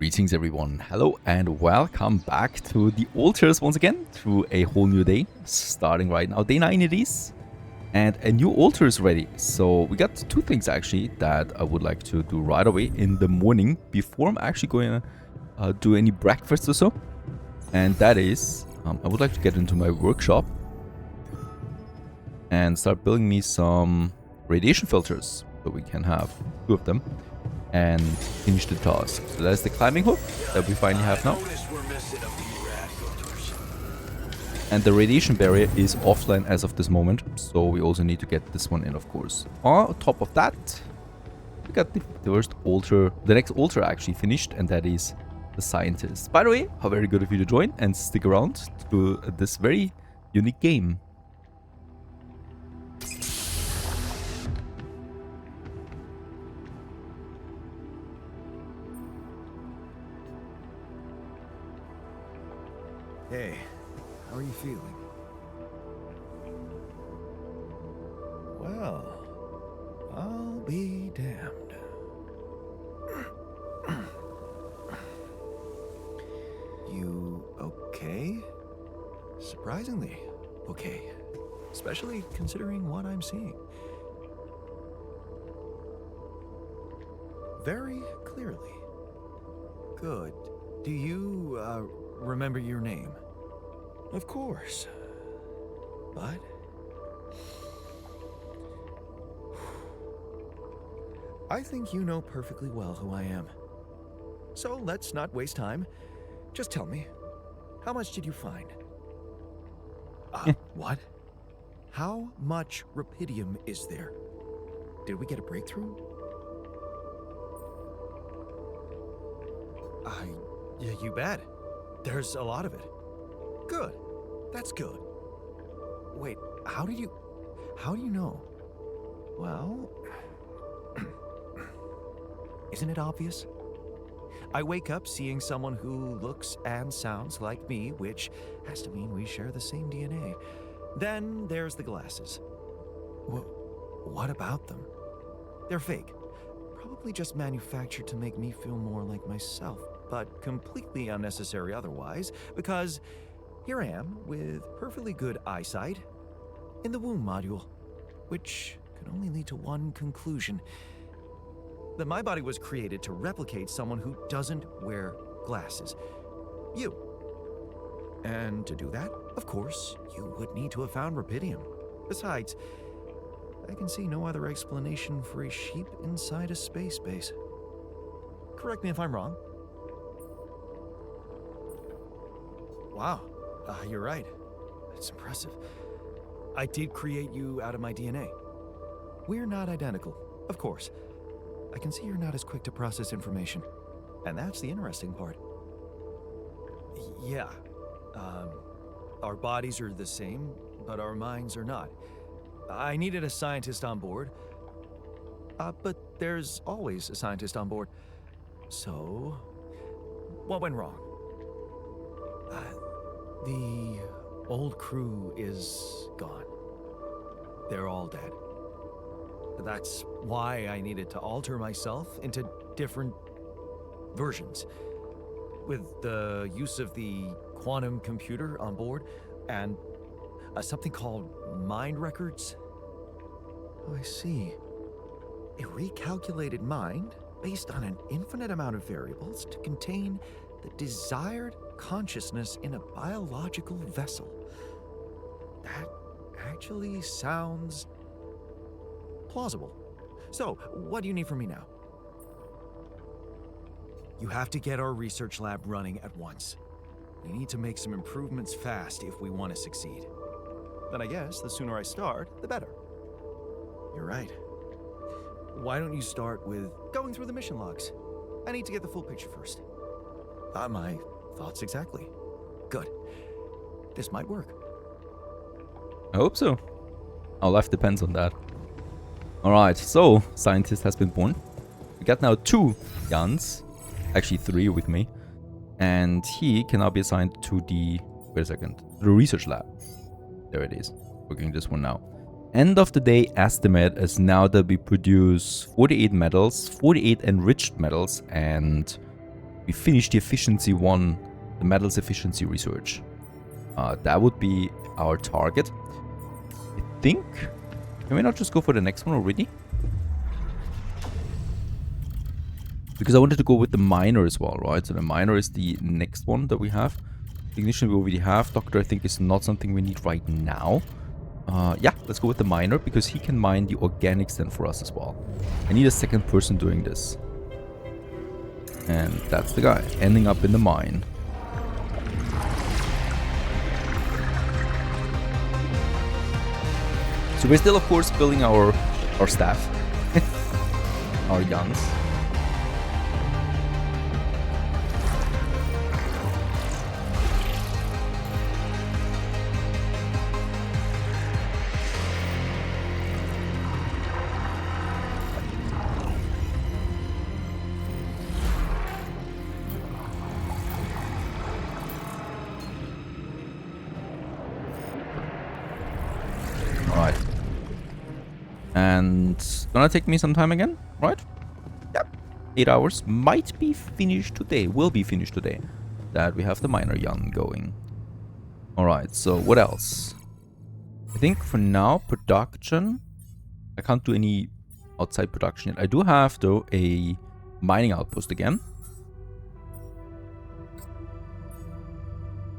Greetings everyone, hello and welcome back to the altars once again, through a whole new day, starting right now, day 9 it is, and a new altar is ready. So we got two things actually that I would like to do right away in the morning, before I'm actually going to do any breakfast or so. And that is, I would like to get into my workshop and start building me some radiation filters, so we can have two of them and finish the task. So that's the climbing hook that we finally have now. And the radiation barrier is offline as of this moment, so we also need to get this one in, of course. On top of that, we got the first altar, the next altar actually finished, and that is the scientist. By the way, how very good of you to join and stick around to this very unique game. Hey, how are you feeling? Well, I'll be damned. You okay? Surprisingly okay. Especially considering what I'm seeing. Very clearly. Good. Do you, remember your name? Of course. But... I think you know perfectly well who I am. So let's not waste time. Just tell me, how much did you find? What? How much rupidium is there? Did we get a breakthrough? Yeah, you bet. There's a lot of it. Good. That's good. Wait, how do you know? Well, isn't it obvious? I wake up seeing someone who looks and sounds like me, which has to mean we share the same DNA. Then there's the glasses. What about them? They're fake. Probably just manufactured to make me feel more like myself, but completely unnecessary otherwise, because here I am with perfectly good eyesight in the womb module, which can only lead to one conclusion: that my body was created to replicate someone who doesn't wear glasses. You. And to do that, of course, you would need to have found rupidium. Besides, I can see no other explanation for a sheep inside a space base. Correct me if I'm wrong. Wow, you're right. It's impressive. I did create you out of my DNA. We're not identical, of course. I can see you're not as quick to process information. And that's the interesting part. Yeah. Our bodies are the same, but our minds are not. I needed a scientist on board. But there's always a scientist on board. So, what went wrong? The old crew is gone. They're all dead. That's why I needed to alter myself into different versions. With the use of the quantum computer on board and something called mind records. Oh, I see. A recalculated mind based on an infinite amount of variables to contain the desired consciousness in a biological vessel. That actually sounds plausible. So, what do you need from me now? You have to get our research lab running at once. We need to make some improvements fast if we want to succeed. Then I guess the sooner I start, the better. You're right. Why don't you start with going through the mission logs? I need to get the full picture first. My thoughts exactly. Good. This might work. I hope so. Our life depends on that. Alright, so scientist has been born. We got now 2 Jans, actually 3 with me, and he can now be assigned to the, wait a second, the research lab. There it is, working this one now. End of the day estimate is now that we produce 48 metals, 48 enriched metals, and we finish the efficiency one, the metals efficiency research. That would be our target. I think. Can we not just go for the next one already? Because I wanted to go with the miner as well, right? So the miner is the next one that we have. Ignition we already have. Doctor, I think, is not something we need right now. Yeah, let's go with the miner because he can mine the organics then for us as well. I need a second person doing this. And that's the guy ending up in the mine. So we're still, of course, building our staff. Our Jans. Alright. And gonna take me some time again, right? Yep. 8 hours. Might be finished today. Will be finished today. That we have the miner Jan going. Alright, so what else? I think for now, production. I can't do any outside production yet. I do have, though, a mining outpost again.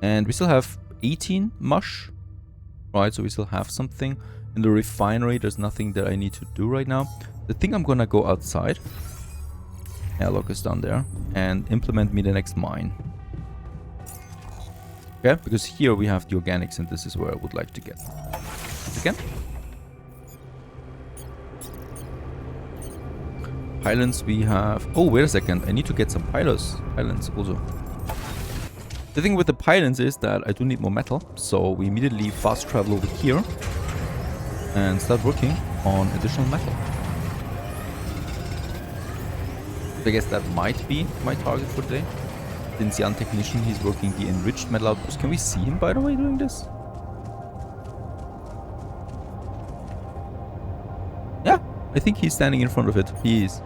And we still have 18 mush. Right, so we still have something. In the refinery, there's nothing that I need to do right now. I think I'm gonna go outside. Airlock is down there. And implement me the next mine. Okay, because here we have the organics and this is where I would like to get. Again. Pylons we have... Oh, wait a second. I need to get some pylons also. The thing with the pylons is that I do need more metal, so we immediately fast travel over here and start working on additional metal. So I guess that might be my target for today. Since Jan Technician, he's working the enriched metal outpost. Can we see him, by the way, doing this? Yeah, I think he's standing in front of it. He is.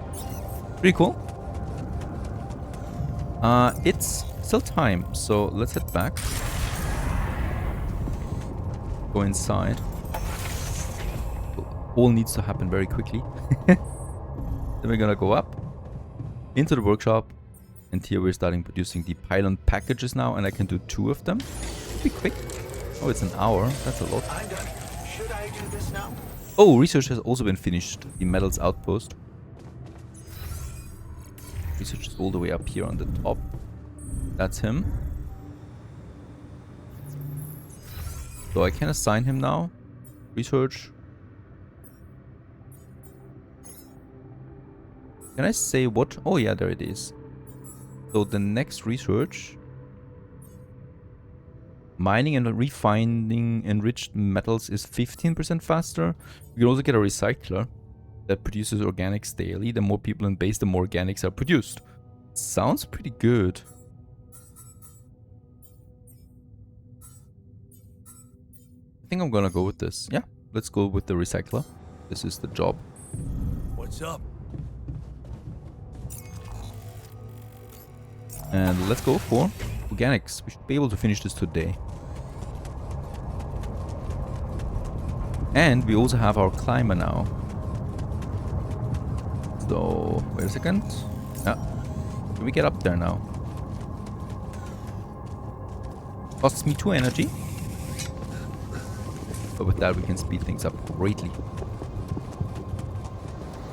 Pretty cool. It's still time, so let's head back. Go inside. All needs to happen very quickly. Then we're gonna go up into the workshop, and here we're starting producing the pylon packages now, and I can do 2 of them. Be quick. Oh, it's an hour. That's a lot. I'm done. Should I do this now? Oh, research has also been finished. The metals outpost. Research is all the way up here on the top. That's him. So I can assign him now. Research. Can I say what? Oh yeah, there it is. So the next research. Mining and refining enriched metals is 15% faster. You can also get a recycler that produces organics daily. The more people in base, the more organics are produced. Sounds pretty good. I think I'm gonna go with this. Yeah, let's go with the recycler. This is the job. What's up? And let's go for organics. We should be able to finish this today. And we also have our climber now. So, wait a second. Yeah. Can we get up there now? Costs me 2 energy. But with that we can speed things up greatly.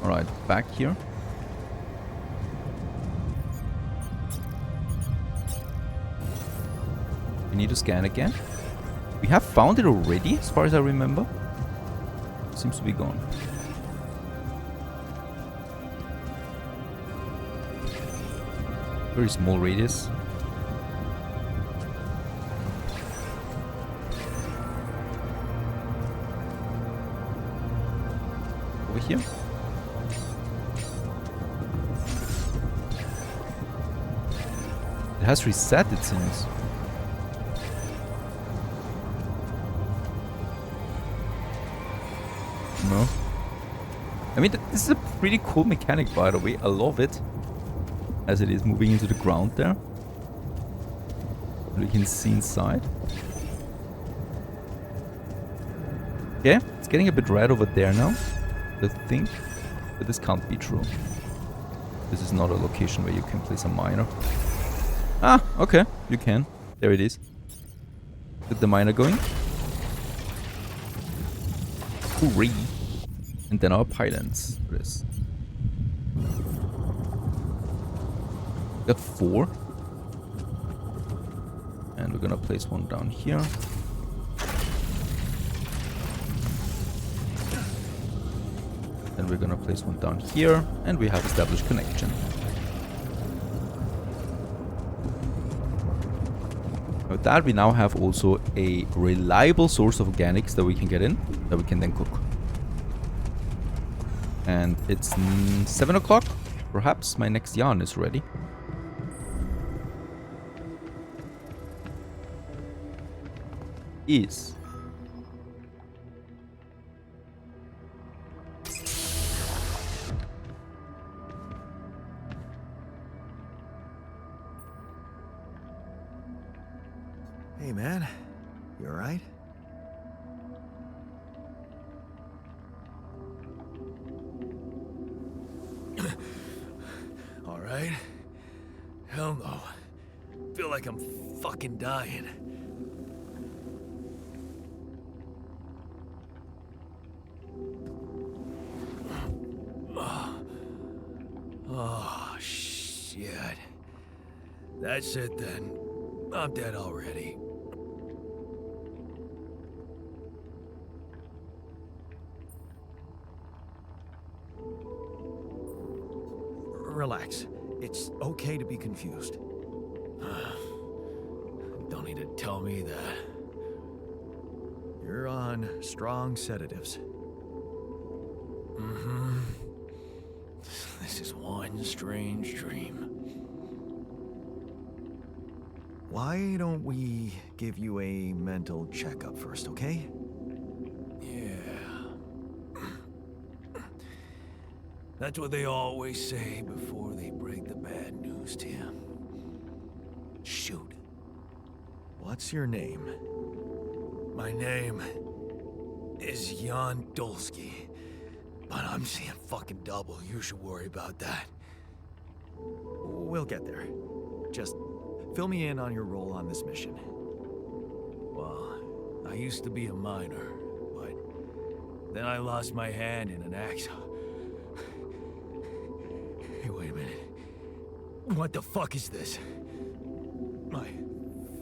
Alright, back here. We need to scan again. We have found it already, as far as I remember. Seems to be gone. Very small radius. Over here. It has reset, it seems. No. I mean, this is a pretty cool mechanic, by the way. I love it. as it is moving into the ground there. We can see inside. Okay, it's getting a bit red over there now, I think, but this can't be true. This is not a location where you can place a miner. Ah, okay, you can. There it is. Get the miner going. Hooray! And then our pylons for this. Got 4. And we're gonna place one down here. Then we're gonna place one down here, and we have established connection. With that, we now have also a reliable source of organics that we can get in, that we can then cook. And it's 7 o'clock. Perhaps my next yarn is ready. Is. Hey, man. You alright? Alright? Hell no. Feel like I'm fucking dying. Oh, shit. That's it then. I'm dead already. Relax. It's okay to be confused. Don't need to tell me that. You're on strong sedatives. Mm-hmm. This is one strange dream. Why don't we give you a mental checkup first, okay? Yeah. That's what they always say before they break the bad news to you. Shoot. What's your name? My name is Jan Dolski. But I'm seeing fucking double. You should worry about that. We'll get there. Just fill me in on your role on this mission. Well, I used to be a miner, but then I lost my hand in an accident. Hey, wait a minute. What the fuck is this? My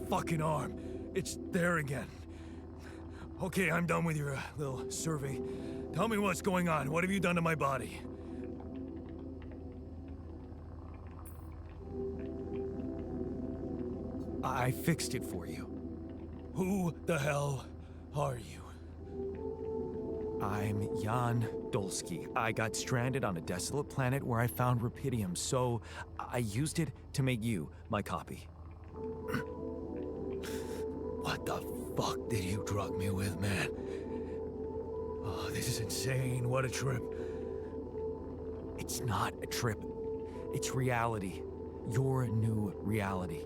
fucking arm. It's there again. Okay, I'm done with your little survey. Tell me what's going on. What have you done to my body? I fixed it for you. Who the hell are you? I'm Jan Dolski. I got stranded on a desolate planet where I found rupidium, so I used it to make you my copy. What the fuck did you drug me with, man? Oh, this is insane. What a trip. It's not a trip. It's reality. Your new reality.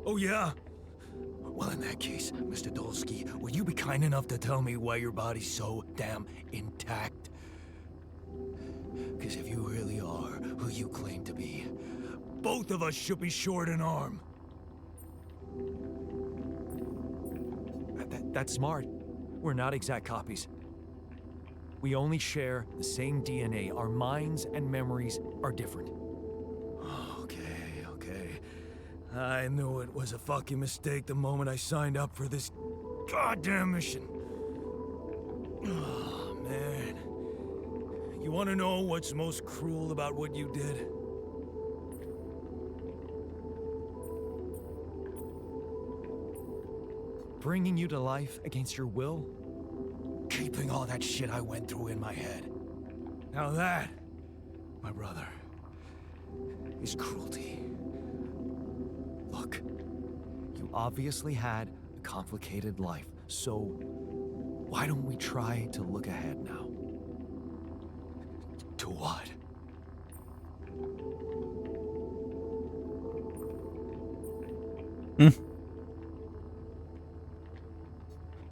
Oh, yeah? Well, in that case, Mr. Dolski, will you be kind enough to tell me why your body's so damn intact? Because if you really are who you claim to be, both of us should be short an arm. That's smart. We're not exact copies. We only share the same DNA. Our minds and memories are different. Okay. I knew it was a fucking mistake the moment I signed up for this goddamn mission. Oh, man. You want to know what's most cruel about what you did? Bringing you to life against your will? Keeping all that shit I went through in my head. Now that, my brother, is cruelty. Look, you obviously had a complicated life, so why don't we try to look ahead now? To what? To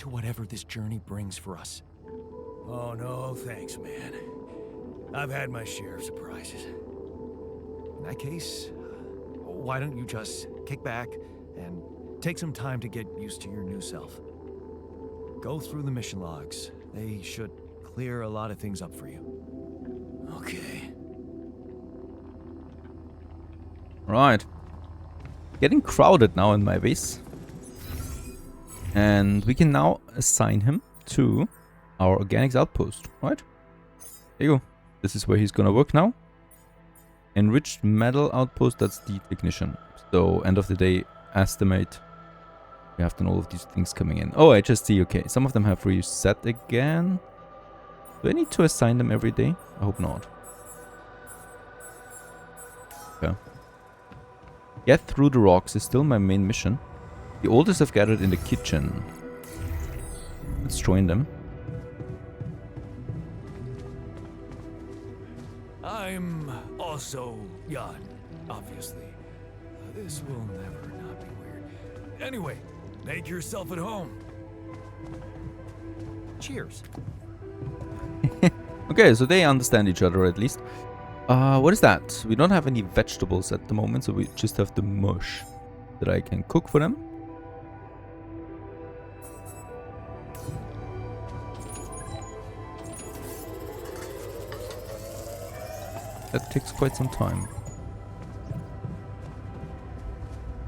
whatever this journey brings for us. Oh, no, thanks, man. I've had my share of surprises. In that case, why don't you just kick back and take some time to get used to your new self? Go through the mission logs. They should clear a lot of things up for you. Okay. Right. Getting crowded now in my base. And we can now assign him to our organics outpost, right? There you go. This is where he's gonna work now. Enriched metal outpost, that's the technician. So end of the day, estimate. We have done all of these things coming in. Oh, I just see, okay. Some of them have reset again. Do I need to assign them every day? I hope not. Okay. Get through the rocks is still my main mission. The altars have gathered in the kitchen. Let's join them. I'm also Jan, obviously. This will never not be weird. Anyway, make yourself at home. Cheers. Okay, so they understand each other at least. What is that? We don't have any vegetables at the moment, so we just have the mush that I can cook for them. That takes quite some time.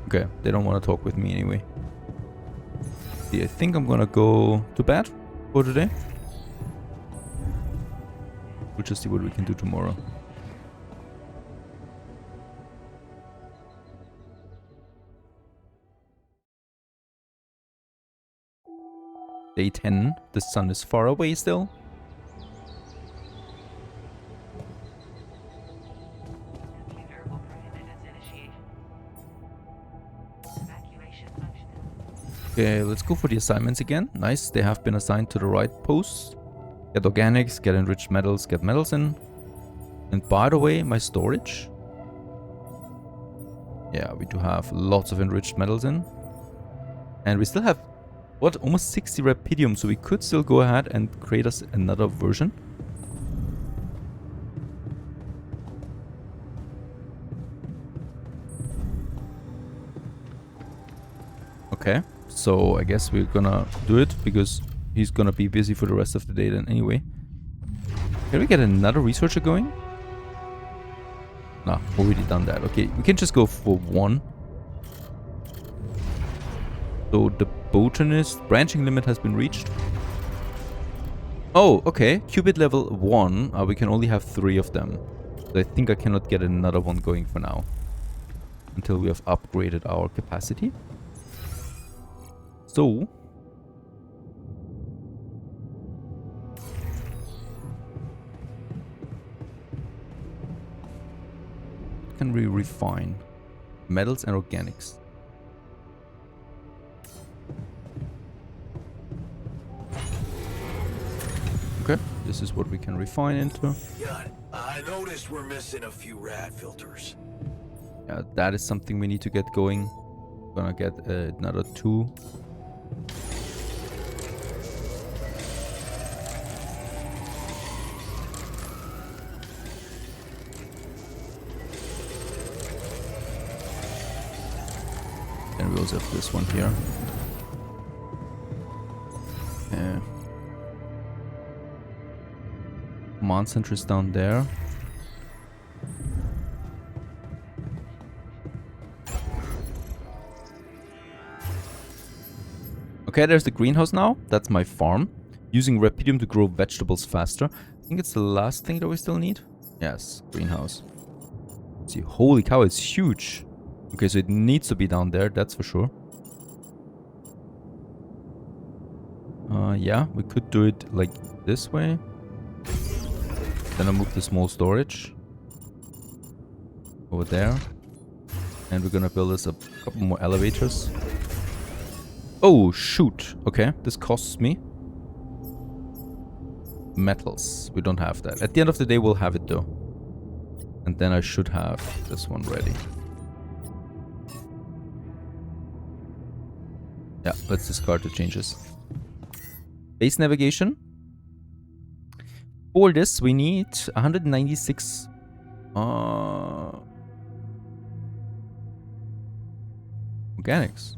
Okay, they don't want to talk with me anyway. See, I think I'm gonna go to bed for today. We'll just see what we can do tomorrow. Day 10. The sun is far away still. Computer will prohibit its initiation. Evacuation functioning. Okay, let's go for the assignments again. Nice, they have been assigned to the right posts. Get organics, get enriched metals, get metals in. And by the way, my storage. Yeah, we do have lots of enriched metals in. And we still have, what, almost 60 rapidium, so we could still go ahead and create us another version. Okay, so I guess we're gonna do it because he's gonna be busy for the rest of the day then anyway. Can we get another researcher going? Nah, already done that. Okay, we can just go for one. So the botanist branching limit has been reached. Oh, okay. Qubit level 1. We can only have 3 of them. So I think I cannot get another one going for now. Until we have upgraded our capacity. So can we refine? Metals and organics. Okay, this is what we can refine into. Yeah, I noticed we're missing a few rad filters. Yeah, that is something we need to get going. Gonna get another 2. And we also have this one here. Yeah. Command center is down there. Okay, there's the greenhouse now. That's my farm. Using rapidium to grow vegetables faster. I think it's the last thing that we still need. Yes, greenhouse. See, holy cow, it's huge. Okay, so it needs to be down there, that's for sure. Yeah, we could do it like this way. Then I move the small storage over there. And we're gonna build us a couple more elevators. Oh, shoot. Okay, this costs me. Metals. We don't have that. At the end of the day, we'll have it though. And then I should have this one ready. Yeah, let's discard the changes. Base navigation. For this, we need 196 organics.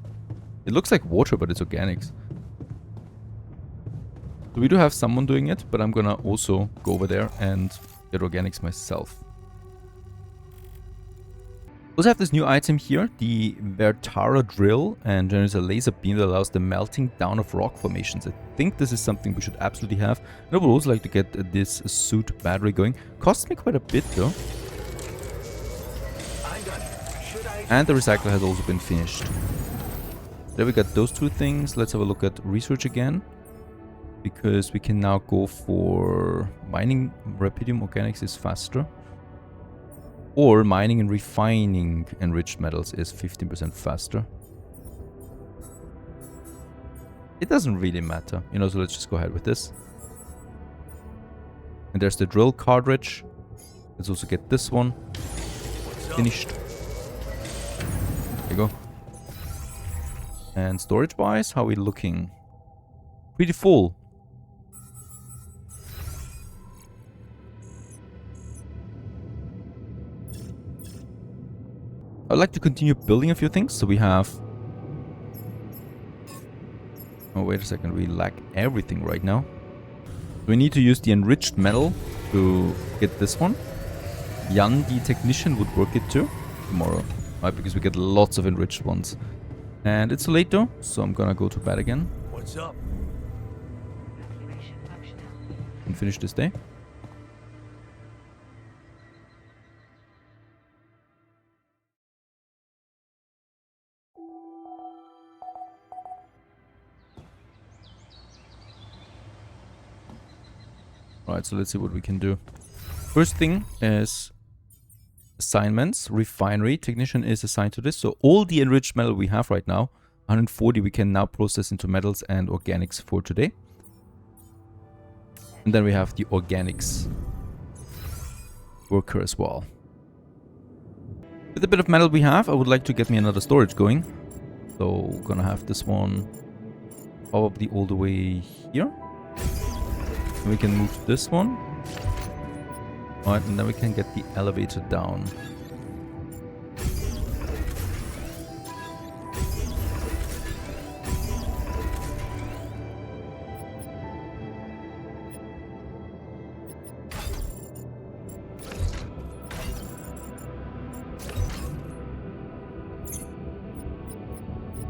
It looks like water, but it's organics. So we do have someone doing it, but I'm gonna also go over there and get organics myself. Also have this new item here, the Vertara drill, and there is a laser beam that allows the melting down of rock formations. I think this is something we should absolutely have. And I would also like to get this suit battery going. Costs me quite a bit though. And the recycler has also been finished. There we got those two things. Let's have a look at research again. Because we can now go for mining rapidium organics is faster. Or mining and refining enriched metals is 15% faster. It doesn't really matter, you know, so let's just go ahead with this. And there's the drill cartridge. Let's also get this one finished. There you go. And storage-wise, how are we looking? Pretty full. I'd like to continue building a few things, so we have... Oh, wait a second, we lack everything right now. We need to use the enriched metal to get this one. Jan, the technician, would work it too tomorrow, right? Because we get lots of enriched ones. And it's late though, so I'm gonna go to bed again. What's up? Activation functionality. And finish this day. Alright, so let's see what we can do. First thing is assignments. Refinery technician is assigned to this. So all the enriched metal we have right now, 140, we can now process into metals and organics for today. And then we have the organics worker as well. With the bit of metal we have, I would like to get me another storage going. So gonna have this one probably all the way here. And we can move this one. Alright, and then we can get the elevator down.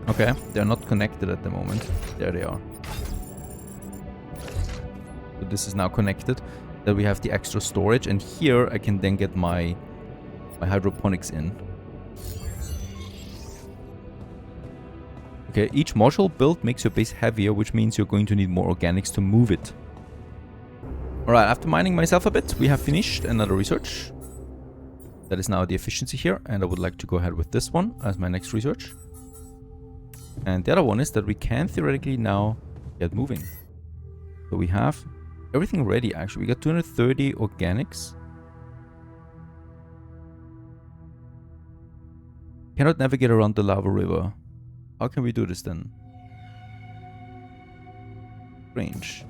Okay, they're not connected at the moment. There they are. So this is now connected. Then we have the extra storage, and here I can then get my hydroponics in. Okay, each module built makes your base heavier, which means you're going to need more organics to move it. Alright, after mining myself a bit, we have finished another research. That is now the efficiency here, and I would like to go ahead with this one as my next research. And the other one is that we can theoretically now get moving. So we have everything ready actually. We got 230 organics. Cannot navigate around the lava river. How can we do this then? Strange.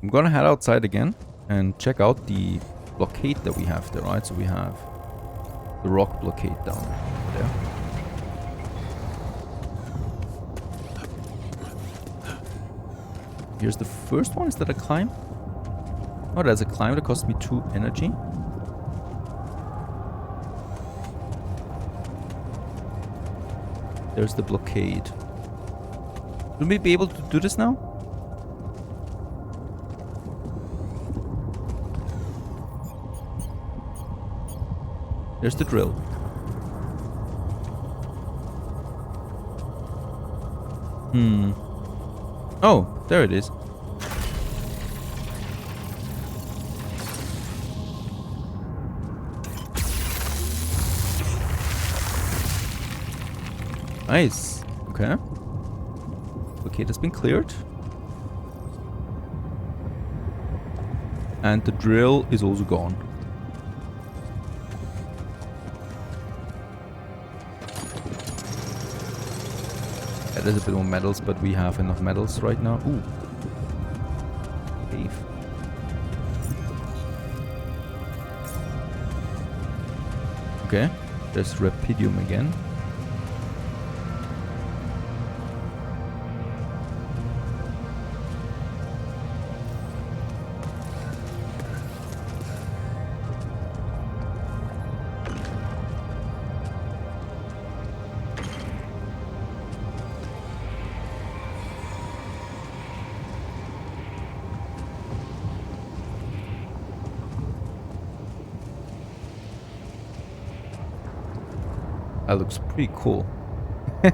I'm gonna head outside again and check out the blockade that we have there, right? So we have the rock blockade down there. Here's the first one. Is that a climb? Oh, there's a climb that cost me 2 energy. There's the blockade. Will we be able to do this now? There's the drill. Oh, there it is. Nice. Okay. Okay, that's been cleared. And the drill is also gone. Yeah, there's a bit more metals, but we have enough metals right now. Ooh. Cave. Okay, there's rapidium again. That looks pretty cool. Is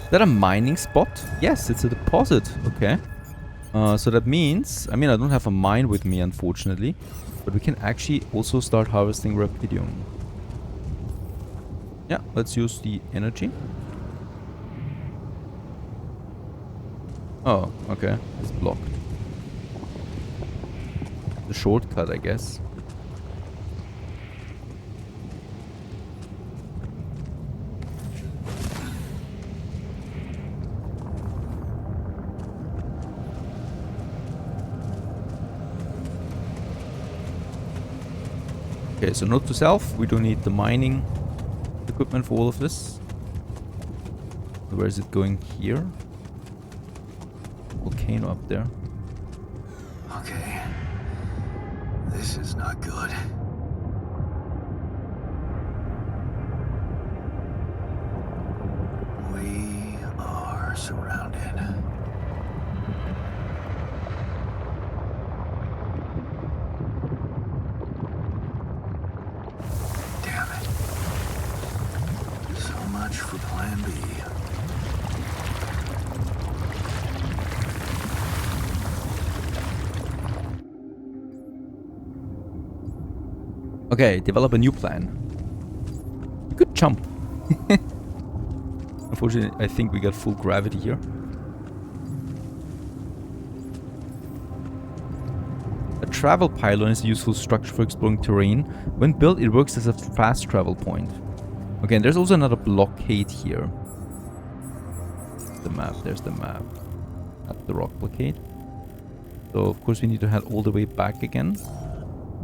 that a mining spot? Yes, it's a deposit. Okay. So that means, I mean, I don't have a mine with me, unfortunately, but we can actually also start harvesting rapidium. Yeah, let's use the energy. Oh, okay. It's blocked. The shortcut, I guess. Okay, so note to self, we don't need the mining equipment for all of this. Where is it going here? Volcano up there. Okay. This is not good. We are surrounded. Damn it. So much for Plan B. Okay, develop a new plan. Good jump. Unfortunately, I think we got full gravity here. A travel pylon is a useful structure for exploring terrain. When built, it works as a fast travel point. Okay, and there's also another blockade here. The map, there's the map. That's the rock blockade. So, of course, we need to head all the way back again,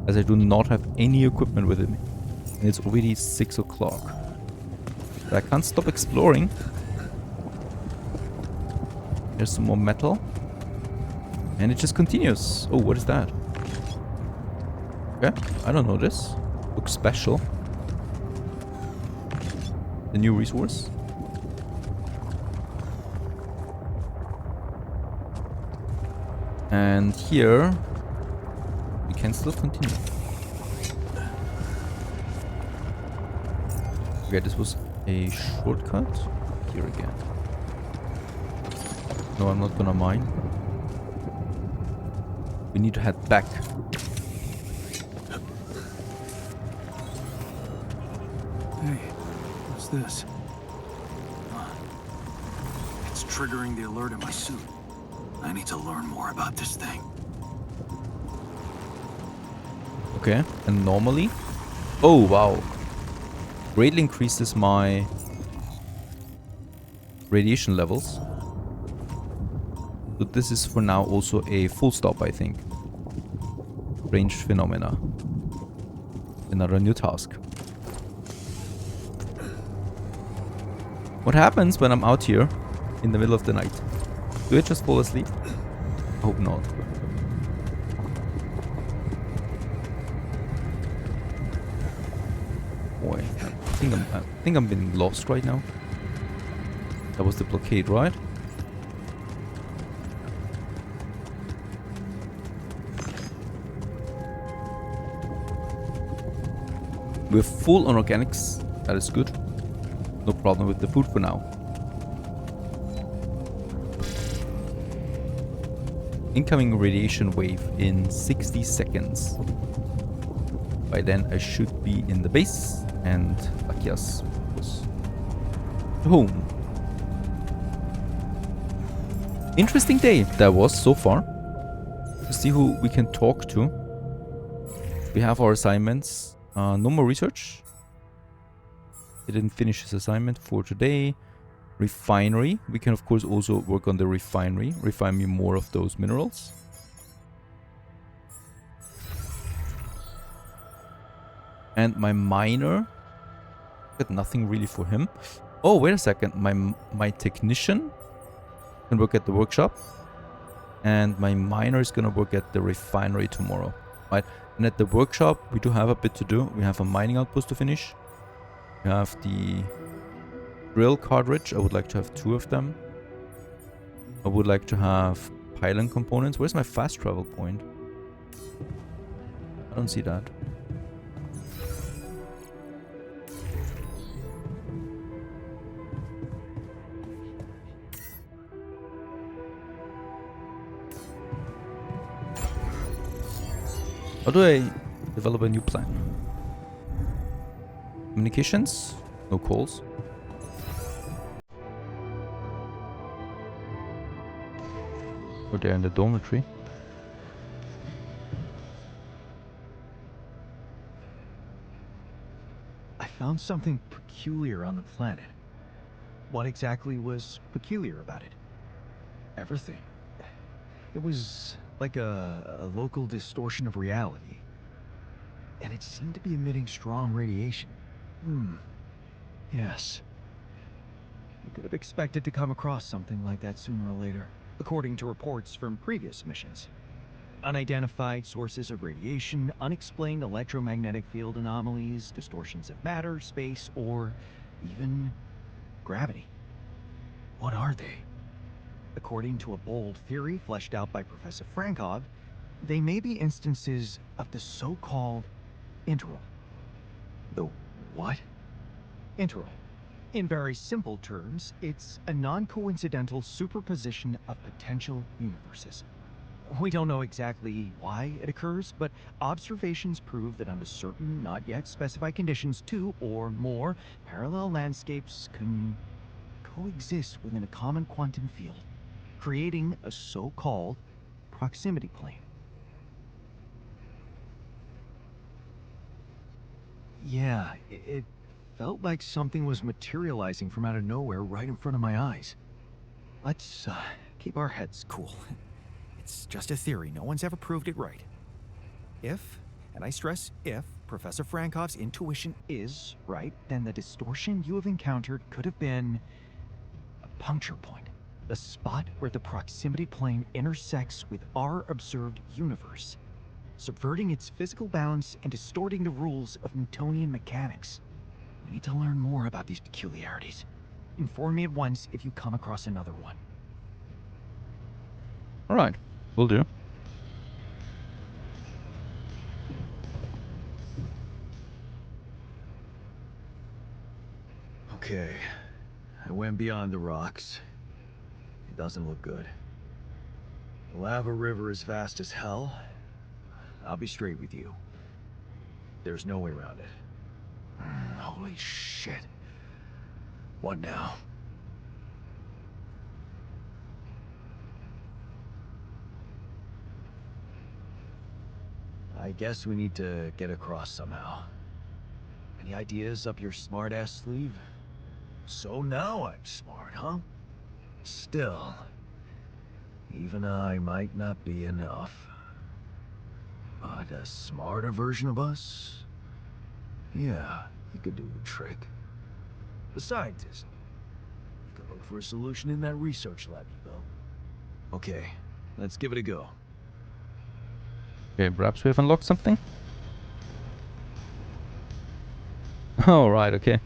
as I do not have any equipment with me. And it's already 6 o'clock. But I can't stop exploring. There's some more metal. And it just continues. Oh, what is that? Okay, I don't know this. Looks special. The new resource. And here we can still continue. Okay, this was a shortcut. Here again. No, I'm not gonna mine. We need to head back. Hey, what's this? It's triggering the alert in my suit. I need to learn more about this thing. Okay, and normally... Oh, wow. Greatly increases my radiation levels. So this is for now also a full stop, I think. Range phenomena. Another new task. What happens when I'm out here in the middle of the night? Do I just fall asleep? I hope not. Boy, I think I'm being lost right now. That was the blockade, right? We're full on organics. That is good. No problem with the food for now. Incoming radiation wave in 60 seconds. By then I should be in the base and Akias was home. Interesting day that was so far. To see who we can talk to. We have our assignments. No more research. He didn't finish his assignment for today. Refinery. We can, of course, also work on the refinery. Refine me more of those minerals. And my miner. Got nothing really for him. Oh, wait a second. My technician can work at the workshop. And my miner is going to work at the refinery tomorrow. Right? And at the workshop, we do have a bit to do. We have a mining outpost to finish. We have the drill cartridge. I would like to have 2 of them. I would like to have pylon components. Where's my fast travel point? I don't see that. How do I develop a new plan? Communications? No calls. Or they're in the dormitory. I found something peculiar on the planet. What exactly was peculiar about it? Everything. It was like a local distortion of reality. And it seemed to be emitting strong radiation. Yes. You could have expected to come across something like that sooner or later, according to reports from previous missions. Unidentified sources of radiation, unexplained electromagnetic field anomalies, distortions of matter, space, or even gravity. What are they? According to a bold theory fleshed out by Professor Frankov, they may be instances of the so-called interval. The what? Interval. In very simple terms, it's a non-coincidental superposition of potential universes. We don't know exactly why it occurs, but observations prove that under certain, not yet specified conditions, 2 or more parallel landscapes can coexist within a common quantum field, creating a so-called proximity plane. Yeah, it felt like something was materializing from out of nowhere right in front of my eyes. Let's keep our heads cool. It's just a theory. No one's ever proved it right. If, and I stress if, Professor Frankov's intuition is right, then the distortion you have encountered could have been a puncture point. The spot where the proximity plane intersects with our observed universe, subverting its physical balance and distorting the rules of Newtonian mechanics. We need to learn more about these peculiarities. Inform me at once if you come across another one. Alright, will do. Okay, I went beyond the rocks. It doesn't look good. The lava river is vast as hell. I'll be straight with you. There's no way around it. Holy shit. What now? I guess we need to get across somehow. Any ideas up your smart-ass sleeve? So now I'm smart, huh? Still, even I might not be enough. But a smarter version of us? Yeah, you could do the trick. The scientist. You could look for a solution in that research lab you built. Okay, let's give it a go. Okay, perhaps we have unlocked something? Alright, okay.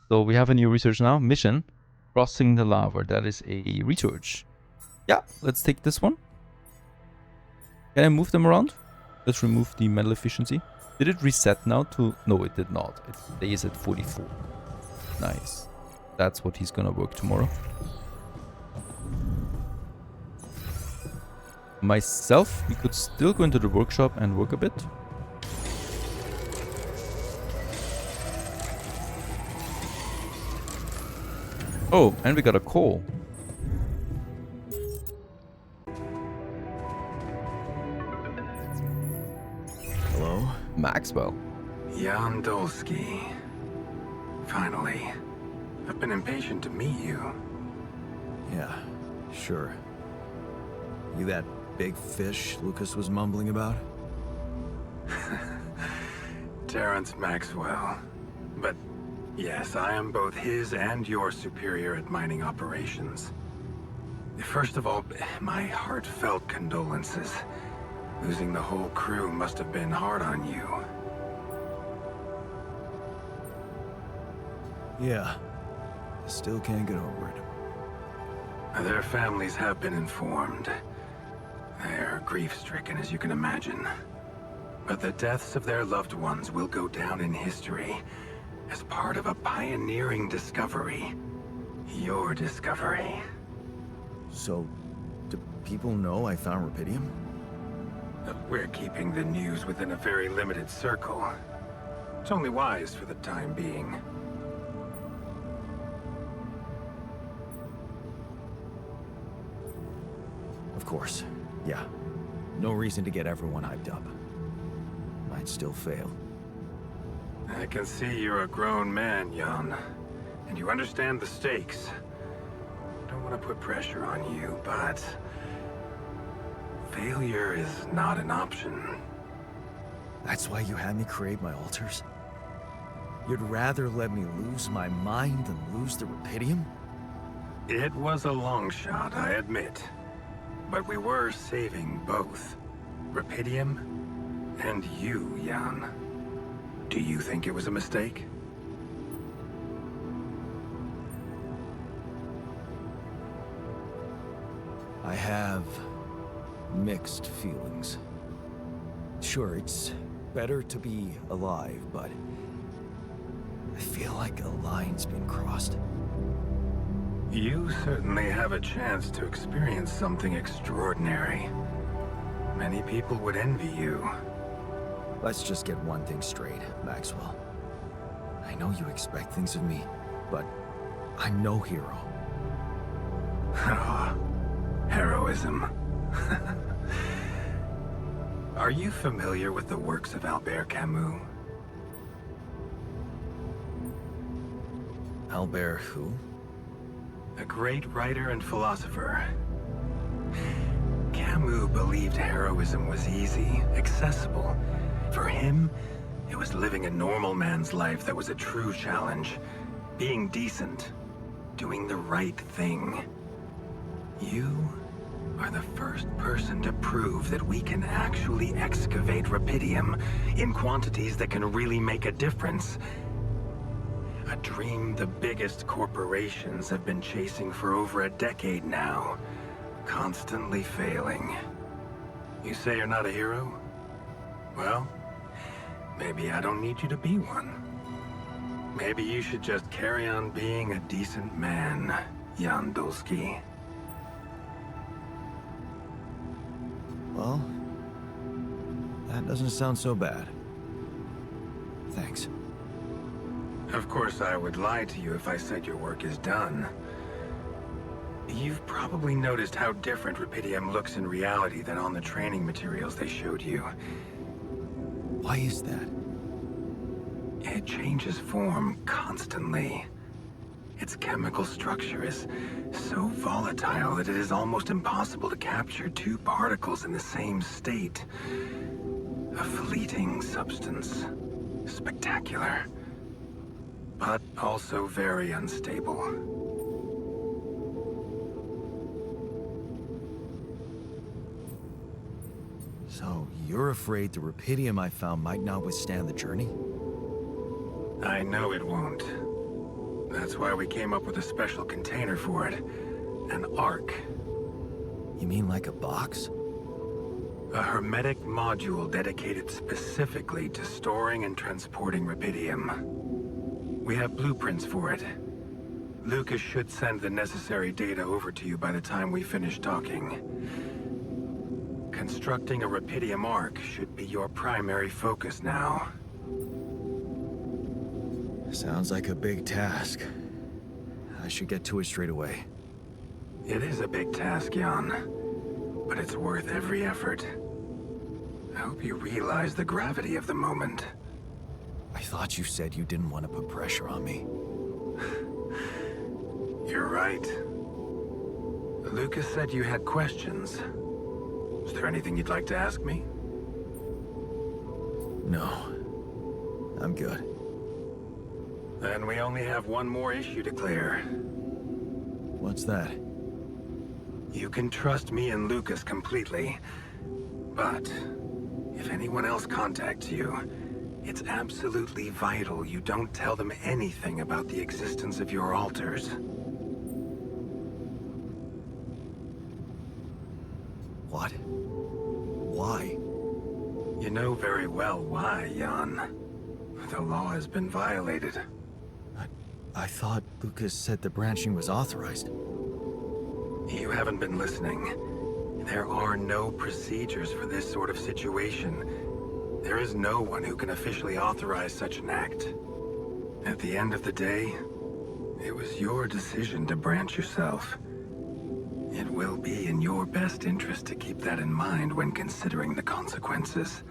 So we have a new research now. Mission. Crossing the lava. That is a research. Yeah, let's take this one. Can I move them around? Let's remove the metal efficiency. Did it reset now to... No, it did not. It stays at 44. Nice. That's what he's gonna work tomorrow. Myself, we could still go into the workshop and work a bit. Oh, and we got a call. Hello? Maxwell. Jan Dolski. Finally. I've been impatient to meet you. Yeah, sure. You that big fish Lucas was mumbling about? Terrence Maxwell. But yes, I am both his and your superior at mining operations. First of all, my heartfelt condolences. Losing the whole crew must have been hard on you. Yeah. I still can't get over it. Their families have been informed. They're grief-stricken, as you can imagine. But the deaths of their loved ones will go down in history as part of a pioneering discovery. Your discovery. So, do people know I found rubidium? We're keeping the news within a very limited circle. It's only wise for the time being. Of course. Yeah. No reason to get everyone hyped up. Might still fail. I can see you're a grown man, Jan. And you understand the stakes. Don't want to put pressure on you, but... failure is not an option. That's why you had me create my altars? You'd rather let me lose my mind than lose the rubidium? It was a long shot, I admit. But we were saving both. Rubidium and you, Jan. Do you think it was a mistake? I have mixed feelings. Sure, it's better to be alive, but I feel like a line's been crossed. You certainly have a chance to experience something extraordinary. Many people would envy you. Let's just get one thing straight, Maxwell. I know you expect things of me, but I'm no hero. Heroism. Are you familiar with the works of Albert Camus? Albert who? A great writer and philosopher. Camus believed heroism was easy, accessible. For him, it was living a normal man's life that was a true challenge. Being decent. Doing the right thing. You are the first person to prove that we can actually excavate rubidium in quantities that can really make a difference. A dream the biggest corporations have been chasing for over a decade now, constantly failing. You say you're not a hero? Well, maybe I don't need you to be one. Maybe you should just carry on being a decent man, Jan Dolski. Well, that doesn't sound so bad. Thanks. Of course, I would lie to you if I said your work is done. You've probably noticed how different rubidium looks in reality than on the training materials they showed you. Why is that? It changes form constantly. Its chemical structure is so volatile that it is almost impossible to capture two particles in the same state. A fleeting substance. Spectacular. But also very unstable. So, you're afraid the rubidium I found might not withstand the journey? I know it won't. That's why we came up with a special container for it. An ark. You mean like a box? A hermetic module dedicated specifically to storing and transporting rubidium. We have blueprints for it. Lucas should send the necessary data over to you by the time we finish talking. Constructing a rubidium ark should be your primary focus now. Sounds like a big task. I should get to it straight away. It is a big task, Jan, but it's worth every effort. I hope you realize the gravity of the moment. I thought you said you didn't want to put pressure on me. You're right. Lucas said you had questions. Is there anything you'd like to ask me? No. I'm good. Then we only have one more issue to clear. What's that? You can trust me and Lucas completely. But if anyone else contacts you, it's absolutely vital you don't tell them anything about the existence of your alters. What? Why? You know very well why, Jan. The law has been violated. I thought Lucas said the branching was authorized. You haven't been listening. There are no procedures for this sort of situation. There is no one who can officially authorize such an act. At the end of the day, it was your decision to branch yourself. It will be in your best interest to keep that in mind when considering the consequences.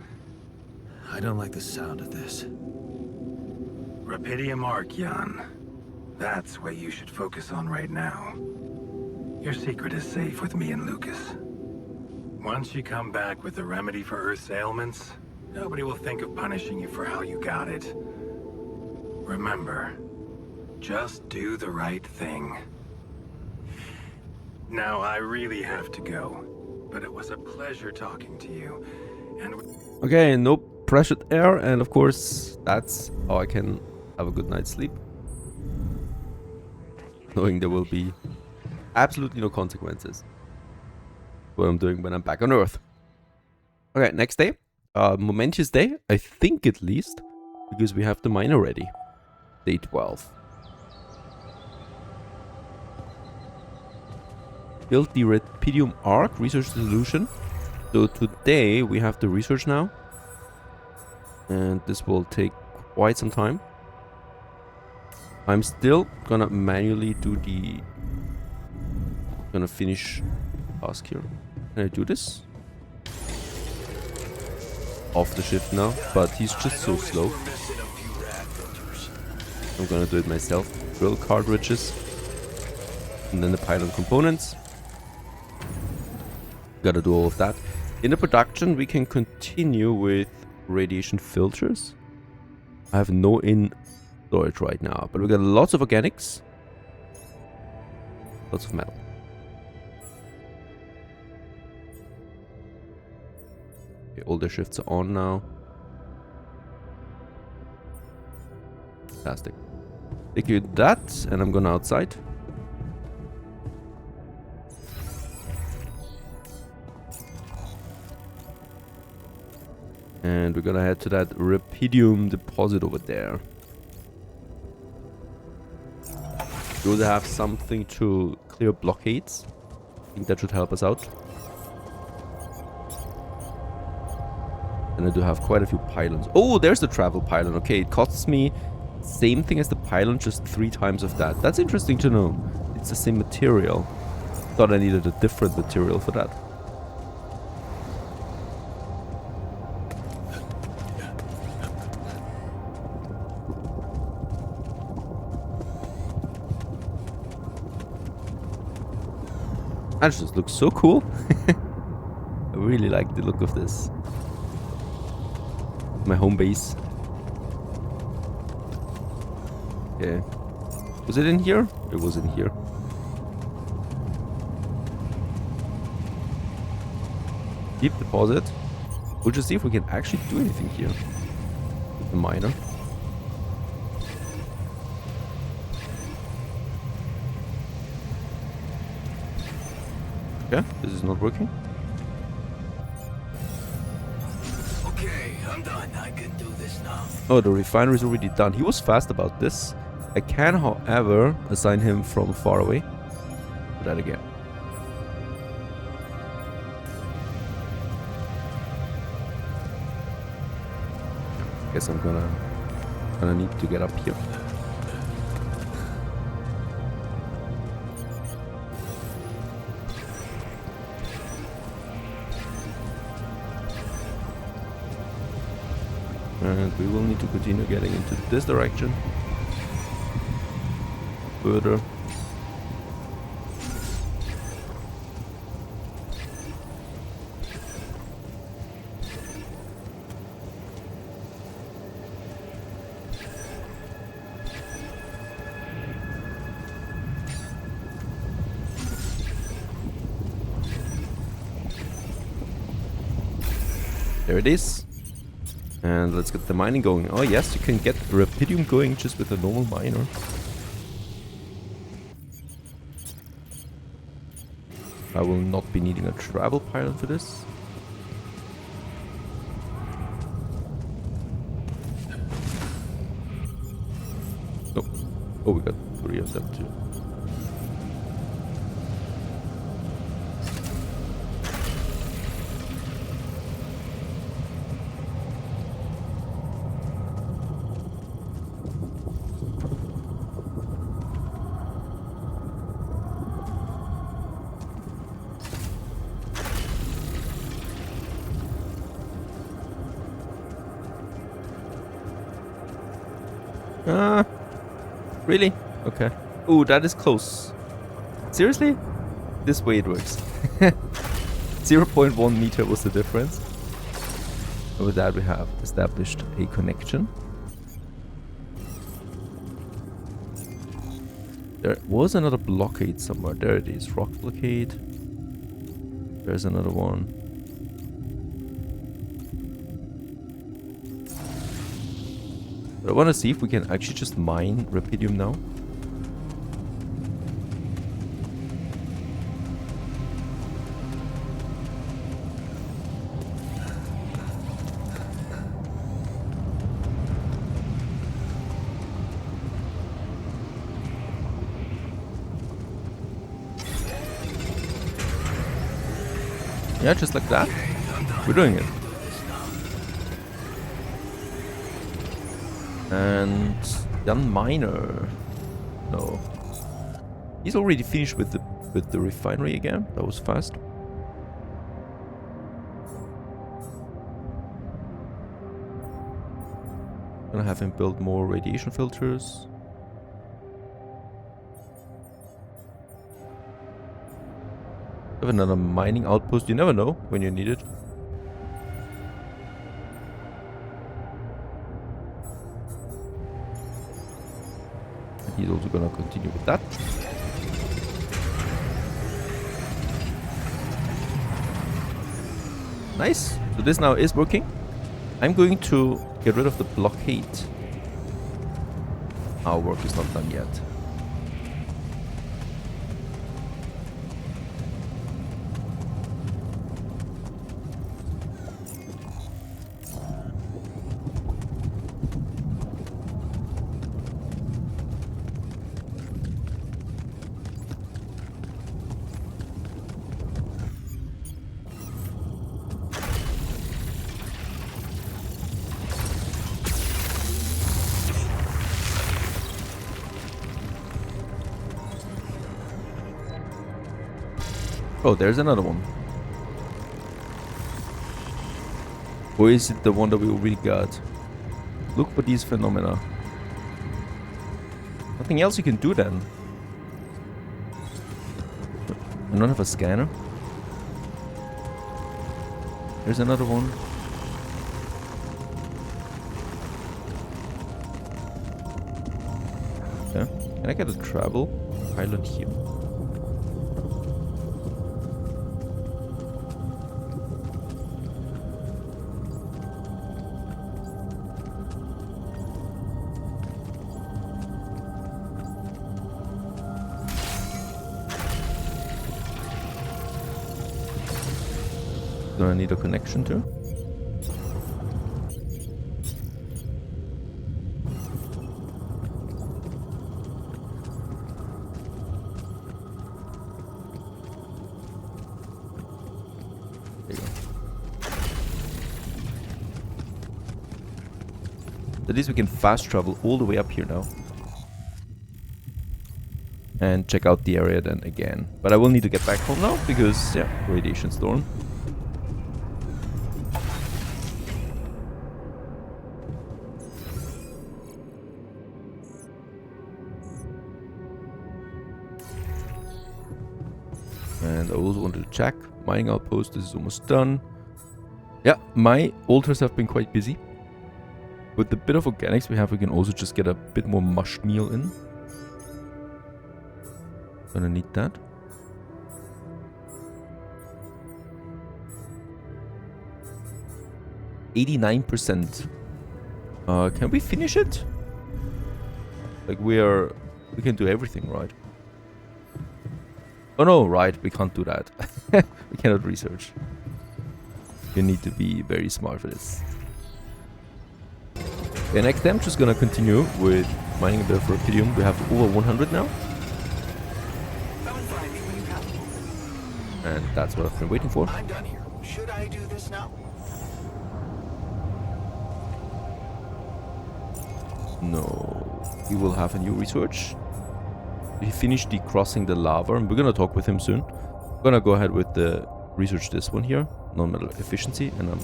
I don't like the sound of this. Rapidium Arc, Jan. That's what you should focus on right now. Your secret is safe with me and Lucas. Once you come back with the remedy for Earth's ailments, nobody will think of punishing you for how you got it. Remember, just do the right thing. Now, I really have to go, but it was a pleasure talking to you, and... Okay, no pressured air, and of course, that's how I can have a good night's sleep. Knowing there will be absolutely no consequences. What I'm doing when I'm back on Earth. Okay, next day. Momentous day, I think at least, because we have the miner ready. Day 12. Build the Rapidium Arc research solution. So today we have the research now. And this will take quite some time. I'm still gonna manually do the... Gonna finish task here. Can I do this? Off the shift now, but he's just so slow. I'm gonna do it myself. Drill cartridges. And then the pylon components. Gotta do all of that. In the production, we can continue with radiation filters. I have no in storage right now, but we got lots of organics. Lots of metal. Okay, all the shifts are on now. Fantastic. Take you that, and I'm gonna outside. And we're gonna head to that Rapidium deposit over there. Do they have something to clear blockades? I think that should help us out. And I do have quite a few pylons. Oh, there's the travel pylon. Okay, it costs me same thing as the pylon, just 3 times of that. That's interesting to know. It's the same material. Thought I needed a different material for that. That just looks so cool. I really like the look of this. My home base. Okay. Was it in here? It was in here. Deep deposit. We'll just see if we can actually do anything here. With the miner. Yeah, this is not working. Okay, I'm done. I can do this now. Oh, the refinery is already done. He was fast about this. I can, however, assign him from far away. Do that again. Guess I'm gonna need to get up here. And we will need to continue getting into this direction. Further. There it is. And let's get the mining going. Oh yes, you can get Rapidium going just with a normal miner. I will not be needing a travel pilot for this. Oh, oh, we got 3 of them too. Really? Okay. Ooh, that is close. Seriously? This way it works. 0.1 meter was the difference. And with that we have established a connection. There was another blockade somewhere. There it is. Rock blockade. There's another one. But I want to see if we can actually just mine Rapidium now. Yeah, just like that. We're doing it. And Jan Miner. No. He's already finished with the refinery again. That was fast. Gonna have him build more radiation filters. Have another mining outpost. You never know when you need it. He's also gonna continue with that. Nice. So this now is working. I'm going to get rid of the blockade. Our work is not done yet. Oh, there's another one. Or is it the one that we already got? Look for these phenomena. Nothing else you can do then. I don't have a scanner. There's another one. Okay. Can I get a travel pilot here? Gonna need a connection too. There you go. At least we can fast travel all the way up here now. And check out the area then again. But I will need to get back home now because, yeah, radiation storm. And I also wanted to check. Mining outpost, this is almost done. Yeah, my altars have been quite busy. With the bit of organics we have, we can also just get a bit more mush meal in. Gonna need that. %89%. Can we finish it? Like we can do everything, right? Oh no, right, we can't do that. We cannot research. You need to be very smart for this. Okay, next time I'm just gonna continue with mining a bit of rubidium. We have over 100 now. And that's what I've been waiting for. I'm done here. Should I do this now? No. He will have a new research. He finished decrossing the lava, and we're gonna talk with him soon. I'm gonna go ahead with the research this one here, non-metal efficiency, and I'm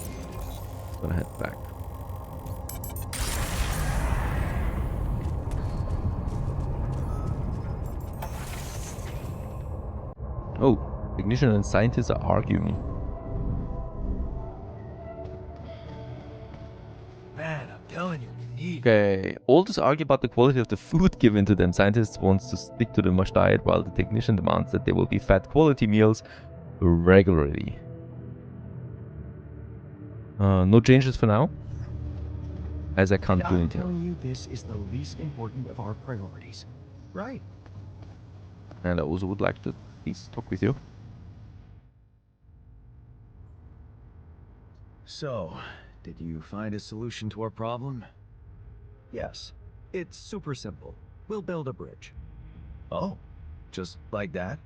gonna head back. Oh, technician and scientists are arguing. Man, I'm telling you, we need. Okay, all just argue about the quality of the food given to them. Scientists want to stick to the mush diet, while the technician demands that they will be fed quality meals regularly. No changes for now, as I can't do I'm anything. telling you, this is the least important of our priorities. Right. And I also would like to please talk with you. So, did you find a solution to our problem? Yes. It's super simple. We'll build a bridge. Oh, just like that?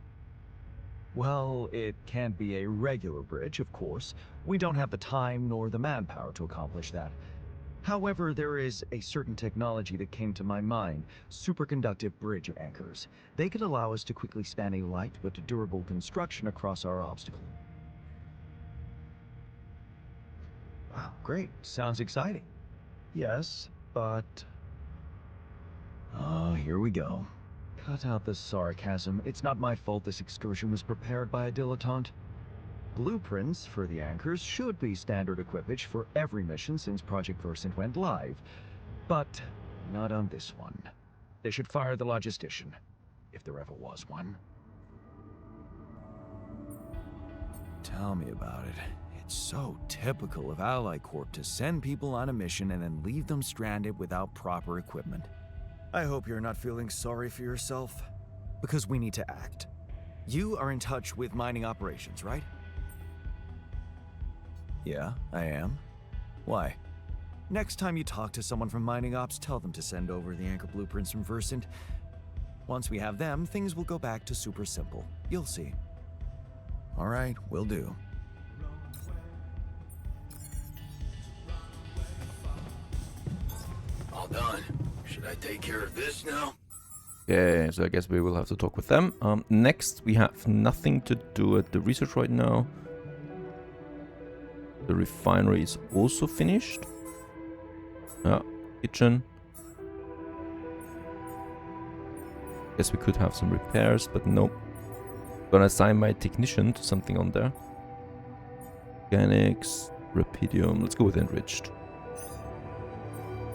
Well, it can't be a regular bridge, of course. We don't have the time nor the manpower to accomplish that. However, there is a certain technology that came to my mind, superconductive bridge anchors. They could allow us to quickly span a light but durable construction across our obstacle. Wow, great. Sounds exciting. Yes, but... Oh, here we go. Cut out the sarcasm. It's not my fault this excursion was prepared by a dilettante. Blueprints for the anchors should be standard equipage for every mission since Project Versant went live. But not on this one. They should fire the logistician, if there ever was one. Tell me about it. It's so typical of Ally Corp to send people on a mission and then leave them stranded without proper equipment. I hope you're not feeling sorry for yourself, because we need to act. You are in touch with mining operations, right? Yeah, I am. Why? Next time you talk to someone from mining ops, tell them to send over the anchor blueprints from Versant. Once we have them, things will go back to super simple. You'll see. All right, will do. All done. Should I take care of this now? Okay, so I guess we will have to talk with them. Next, we have nothing to do at the research right now. The refinery is also finished. Kitchen. Guess we could have some repairs, but nope. Gonna assign my technician to something on there. Organics, rubidium. Let's go with enriched.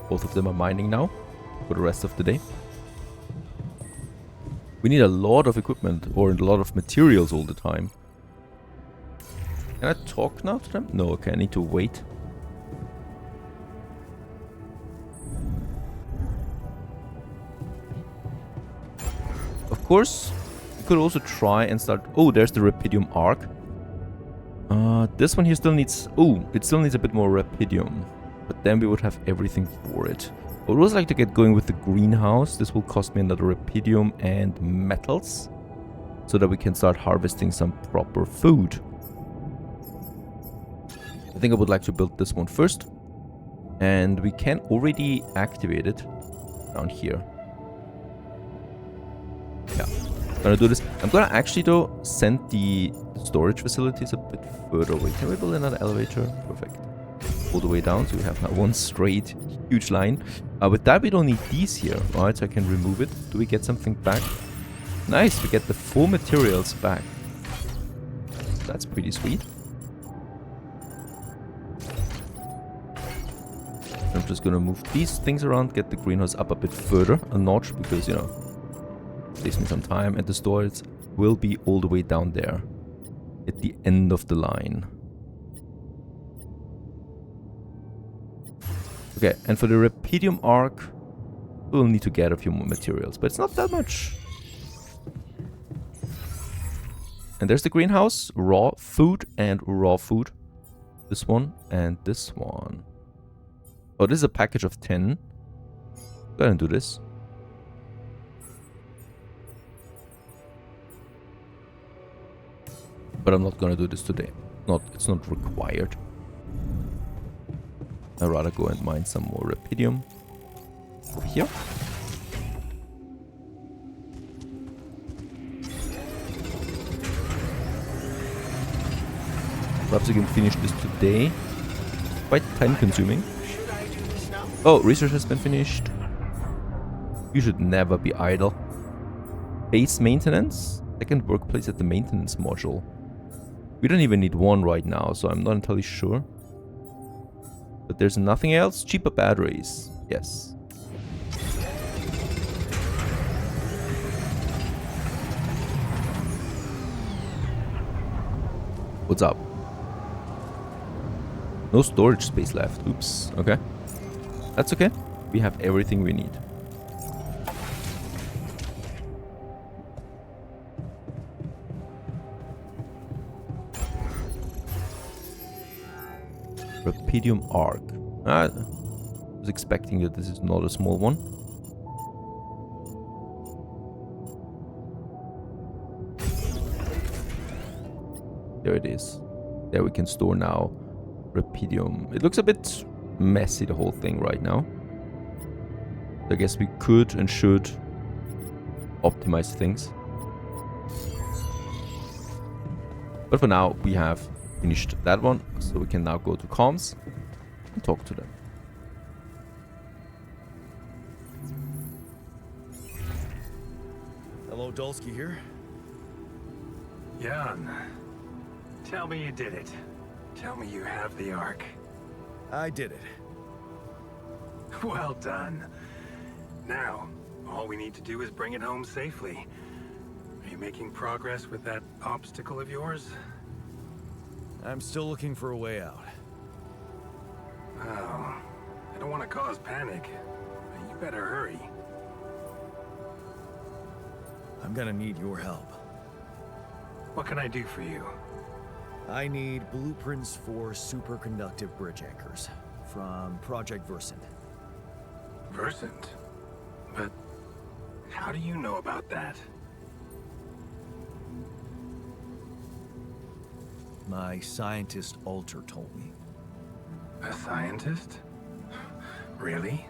Both of them are mining now for the rest of the day. We need a lot of equipment or a lot of materials all the time. Can I talk now to them? No, okay, I need to wait. Of course, we could also try and start... Oh, there's the rubidium arc. This one here still needs... Oh, it still needs a bit more rubidium. But then we would have everything for it. I would also like to get going with the greenhouse. This will cost me another rubidium and metals. So that we can start harvesting some proper food. I think I would like to build this one first. And we can already activate it down here. Yeah, gonna do this. I'm gonna actually though send the storage facilities a bit further away. Can we build another elevator? Perfect. All the way down, so we have now one straight huge line. With that we don't need these here, right? So I can remove it. Do we get something back? Nice, we get the 4 materials back. That's pretty sweet. I'm just gonna move these things around, get the greenhouse up a bit further, a notch, because, you know, saves me some time. And the storage will be all the way down there, at the end of the line. Okay, and for the Rapidium arc, we'll need to get a few more materials, but it's not that much. And there's the greenhouse, raw food and raw food. This one and this one. Oh, this is a package of 10. Go ahead and do this. But I'm not gonna do this today. It's not required. I'd rather go and mine some more Rapidium. Over here. Perhaps I can finish this today. Quite time consuming. Oh, research has been finished. You should never be idle. Base maintenance. Second workplace at the maintenance module. We don't even need one right now, so I'm not entirely sure. But there's nothing else. Cheaper batteries. Yes. What's up? No storage space left. Oops. Okay. That's okay. We have everything we need. Rapidium arc. I was expecting that this is not a small one. There it is. There we can store now Rapidium. It looks a bit messy, the whole thing right now. I guess we could and should optimize things. But for now, we have finished that one, so we can now go to comms and talk to them. Hello, Dolski here. Jan, tell me you did it. Tell me you have the Ark. I did it. Well done. Now, all we need to do is bring it home safely. Are you making progress with that obstacle of yours? I'm still looking for a way out. Oh, I don't want to cause panic. You better hurry. I'm gonna need your help. What can I do for you? I need blueprints for superconductive bridge anchors from Project Versant. Versant? But how do you know about that? My scientist Alter told me. A scientist? Really?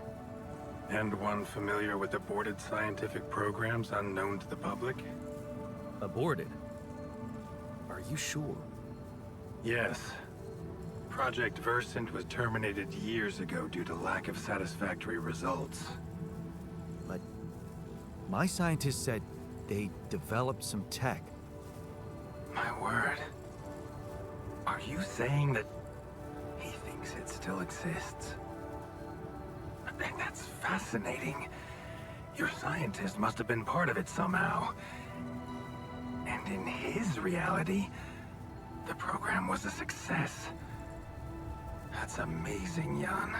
And one familiar with aborted scientific programs unknown to the public? Aborted? Are you sure? Yes. Project Versant was terminated years ago due to lack of satisfactory results. But my scientist said they developed some tech. My word. Are you saying that he thinks it still exists? That's fascinating. Your scientist must have been part of it somehow. And in his reality, the program was a success. That's amazing, Jan.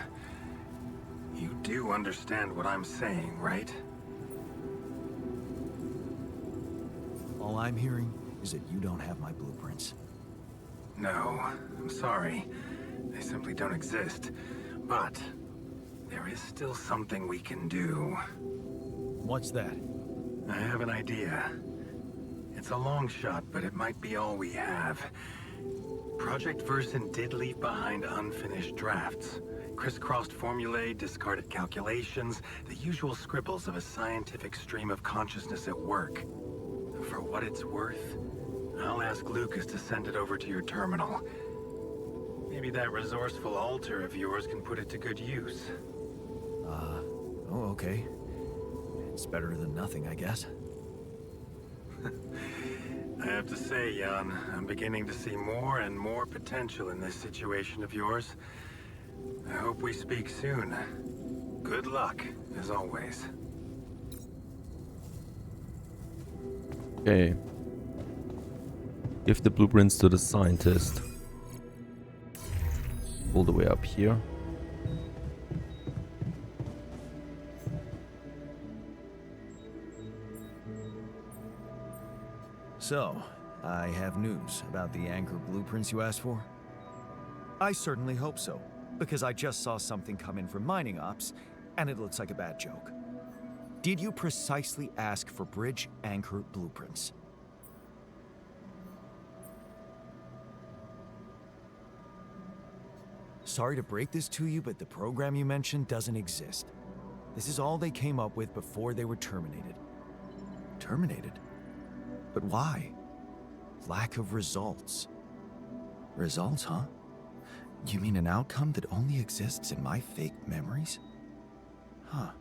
You do understand what I'm saying, right? All I'm hearing is that you don't have my blueprints. No, I'm sorry. They simply don't exist. But there is still something we can do. What's that? I have an idea. It's a long shot, but it might be all we have. Project Versant did leave behind unfinished drafts. Crisscrossed formulae, discarded calculations, the usual scribbles of a scientific stream of consciousness at work. For what it's worth, I'll ask Lucas to send it over to your terminal. Maybe that resourceful altar of yours can put it to good use. Oh, okay. It's better than nothing, I guess. I have to say, Jan, I'm beginning to see more and more potential in this situation of yours. I hope we speak soon. Good luck, as always. Okay. Give the blueprints to the scientist. All the way up here. So, I have news about the anchor blueprints you asked for? I certainly hope so, because I just saw something come in from mining ops, and it looks like a bad joke. Did you precisely ask for bridge anchor blueprints? Sorry to break this to you, but the program you mentioned doesn't exist. This is all they came up with before they were terminated. Terminated? But why? Lack of results. Results, huh? You mean an outcome that only exists in my fake memories? Huh.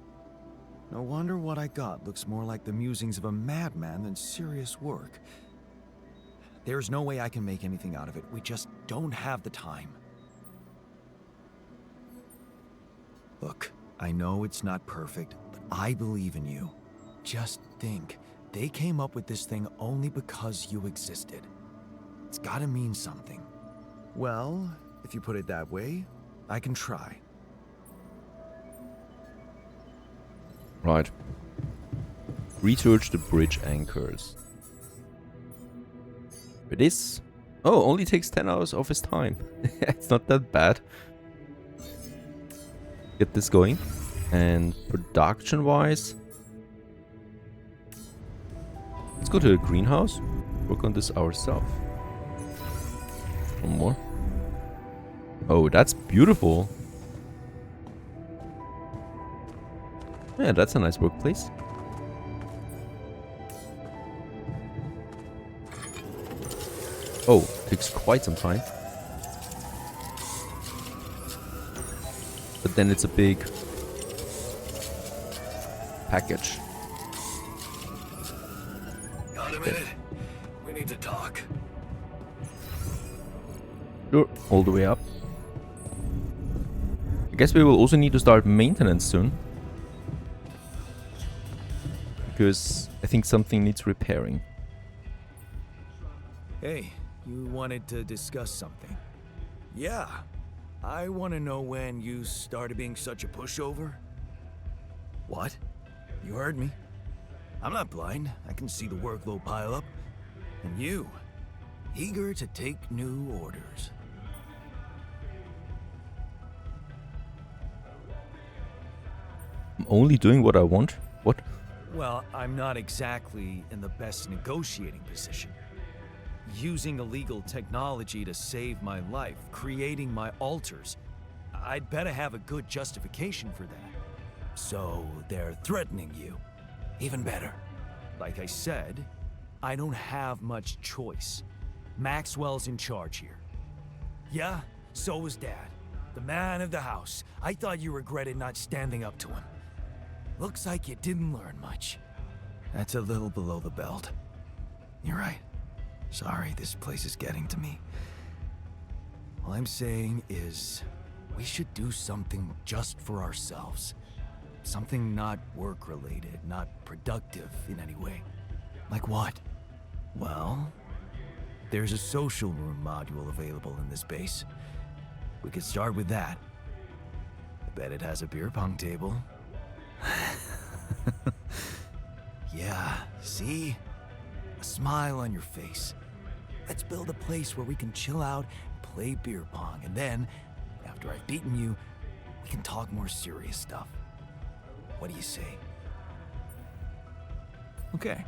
No wonder what I got looks more like the musings of a madman than serious work. There's no way I can make anything out of it. We just don't have the time. Look, I know it's not perfect, but I believe in you. Just think, they came up with this thing only because you existed. It's gotta mean something. Well, if you put it that way, I can try. Right. Research the bridge anchors. It is... Oh, only takes 10 hours of his time. It's not that bad. Get this going. And production-wise... Let's go to a greenhouse. Work on this ourselves. One more. Oh, that's beautiful. Yeah, that's a nice workplace. Oh, takes quite some time. But then it's a big package. Got a minute? We need to talk. Sure, all the way up. I guess we will also need to start maintenance soon. Because I think something needs repairing. Hey, you wanted to discuss something? Yeah. I want to know when you started being such a pushover. What? You heard me. I'm not blind. I can see the workload pile up. And you, eager to take new orders. I'm only doing what I want? What? Well, I'm not exactly in the best negotiating position. Using illegal technology to save my life, creating my altars. I'd better have a good justification for that. So they're threatening you. Even better. Like I said, I don't have much choice. Maxwell's in charge here. Yeah, so was Dad. The man of the house. I thought you regretted not standing up to him. Looks like you didn't learn much. That's a little below the belt. You're right. Sorry, this place is getting to me. All I'm saying is, we should do something just for ourselves. Something not work-related, not productive in any way. Like what? Well, there's a social room module available in this base. We could start with that. I bet it has a beer pong table. Yeah, see? A smile on your face. Let's build a place where we can chill out and play beer pong, and then, after I've beaten you, we can talk more serious stuff. What do you say? Okay.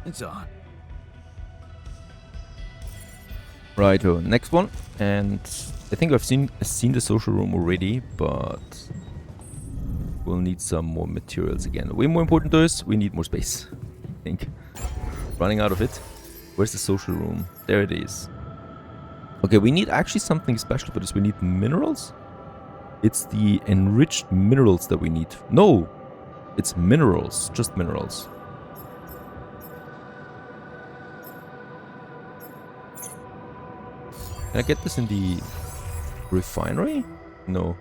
It's on. Righto, next one. And I think I've seen the social room already, but we'll need some more materials again. Way more important to us, we need more space, I think. Running out of it. Where's the social room? There it is. Okay, we need actually something special for this. We need minerals. It's the enriched minerals that we need. No, it's minerals, just minerals. Can I get this in the refinery? No.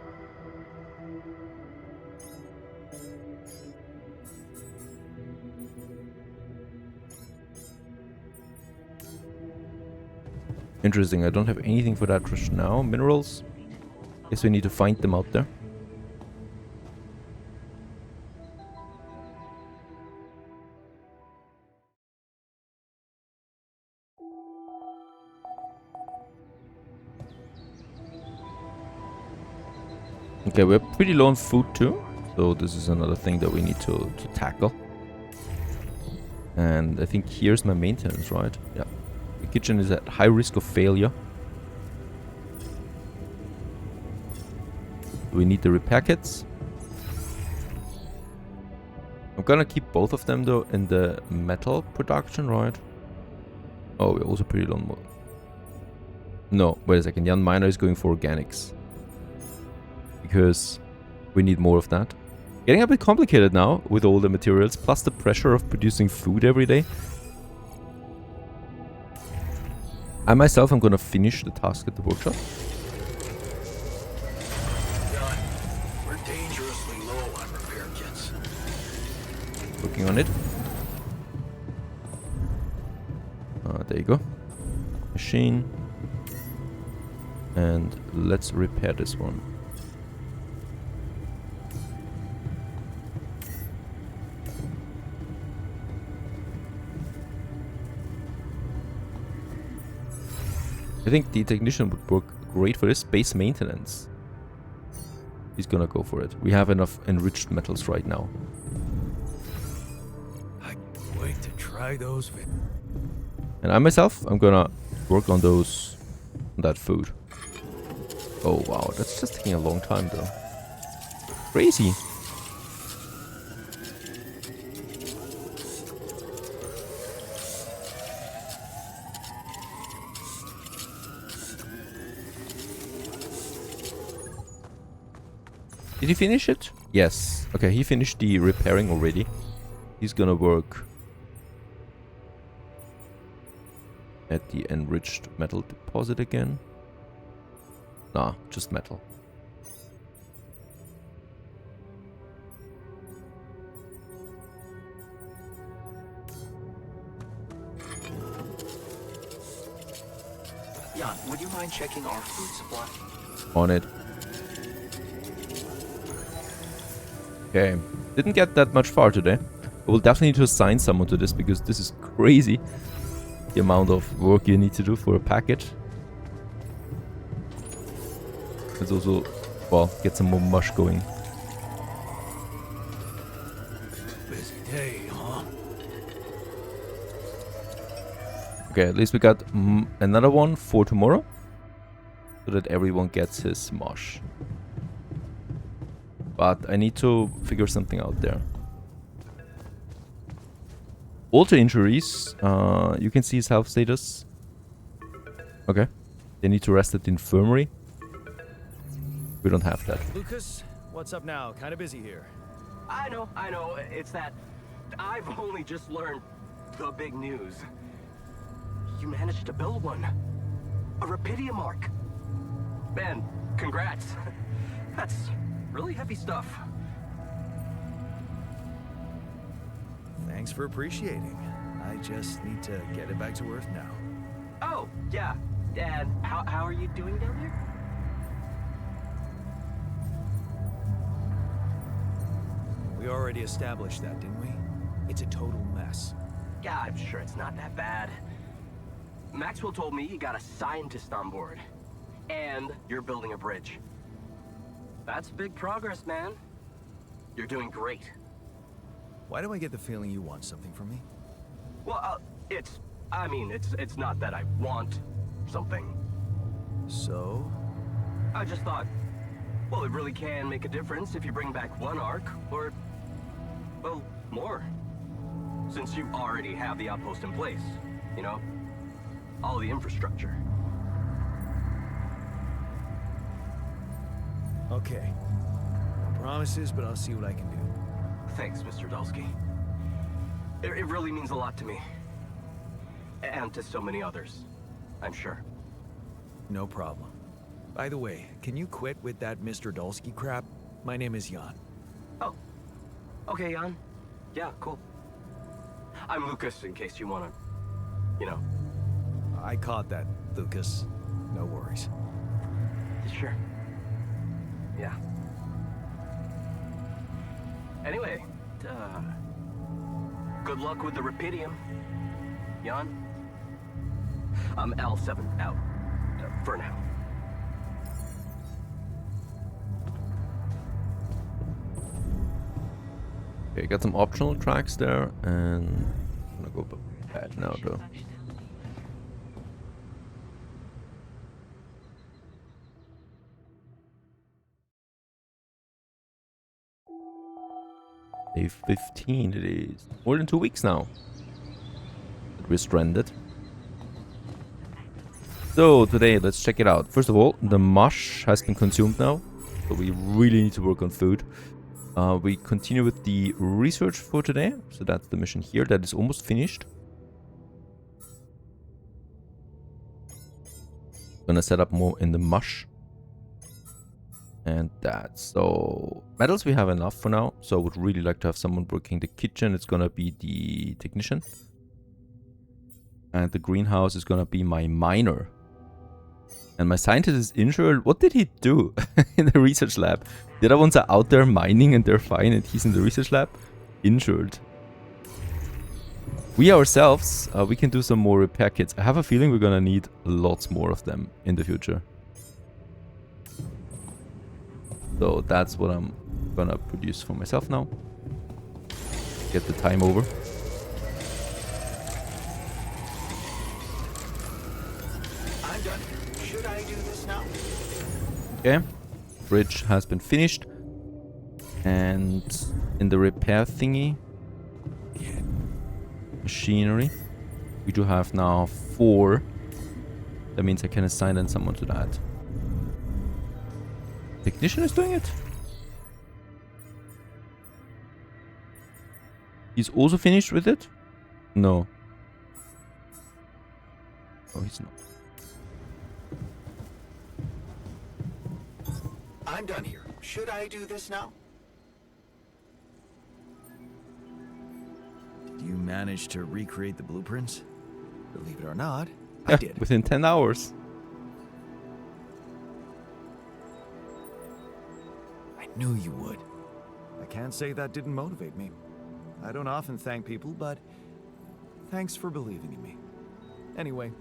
Interesting, I don't have anything for that just now. Minerals? Guess we need to find them out there. Okay, we're pretty low on food too. So this is another thing that we need to tackle. And I think here's my maintenance, right? Yeah. The kitchen is at high risk of failure. We need the repair kits. I'm gonna keep both of them though in the metal production, right? Oh, we're also pretty low on. No, wait a second. Jan Miner is going for organics. Because we need more of that. Getting a bit complicated now with all the materials, plus the pressure of producing food every day. I myself am gonna finish the task at the workshop. John, we're dangerously low on repair kits. Working on it. There you go. Machine. And let's repair this one. I think the technician would work great for this. Base maintenance. He's gonna go for it. We have enough enriched metals right now. I can't wait to try those. And I myself, I'm gonna work on those, on that food. Oh wow, that's just taking a long time though. Crazy. Did he finish it? Yes. Okay, he finished the repairing already. He's gonna work at the enriched metal deposit again. Nah, just metal. Jan, would you mind checking our food supply? On it. Okay, didn't get that much far today. We'll definitely need to assign someone to this because this is crazy. The amount of work you need to do for a package. Let's also, well, get some more mush going. Busy day, huh? Okay, at least we got another one for tomorrow. So that everyone gets his mush. But I need to figure something out there. Alter injuries. You can see his health status. Okay. They need to rest at the infirmary. We don't have that. Lucas, what's up now? Kind of busy here. I know. It's that I've only just learned the big news. You managed to build one. A Rapidium arc. Man, congrats. That's really heavy stuff. Thanks for appreciating. I just need to get it back to Earth now. Oh, yeah. And how are you doing down there? We already established that, didn't we? It's a total mess. Yeah, I'm sure it's not that bad. Maxwell told me you got a scientist on board. And you're building a bridge. That's big progress, man. You're doing great. Why do I get the feeling you want something from me? Well, it's not that I want something. So? I just thought, well, it really can make a difference if you bring back one arc, or, well, more. Since you already have the outpost in place, you know? All the infrastructure. Okay. No promises, but I'll see what I can do. Thanks, Mr. Dolski. It really means a lot to me. And to so many others, I'm sure. No problem. By the way, can you quit with that Mr. Dolski crap? My name is Jan. Oh, okay, Jan. Yeah, cool. I'm Lucas, in case you wanna, you know. I caught that, Lucas. No worries. Sure. Yeah. Anyway, good luck with the Rapidium, Jan. I'm L7 out, for now. Okay, got some optional tracks there, and I'm gonna go bad now though. Day 15 it is. More than 2 weeks now that we're stranded. So today, let's check it out. First of all, the mush has been consumed now, so we really need to work on food. We continue with the research for today. So that's the mission here. That is almost finished. Gonna set up more in the mush. And that. So metals we have enough for now. So I would really like to have someone working the kitchen. It's gonna be the technician. And the greenhouse is gonna be my miner. And my scientist is injured. What did he do in the research lab? The other ones are out there mining and they're fine, and he's in the research lab injured. We ourselves, we can do some more repair kits. I have a feeling we're gonna need lots more of them in the future. So that's what I'm gonna produce for myself now. Get the time over. I'm done. Should I do this now? Okay, bridge has been finished, and in the repair thingy, machinery, we do have now 4. That means I can assign then someone to that. Technician is doing it. He's also finished with it? No. Oh, he's not. I'm done here. Should I do this now? Did you manage to recreate the blueprints? Believe it or not, I did. Within 10 hours. I knew you would. I can't say that didn't motivate me. I don't often thank people, but thanks for believing in me. Anyway,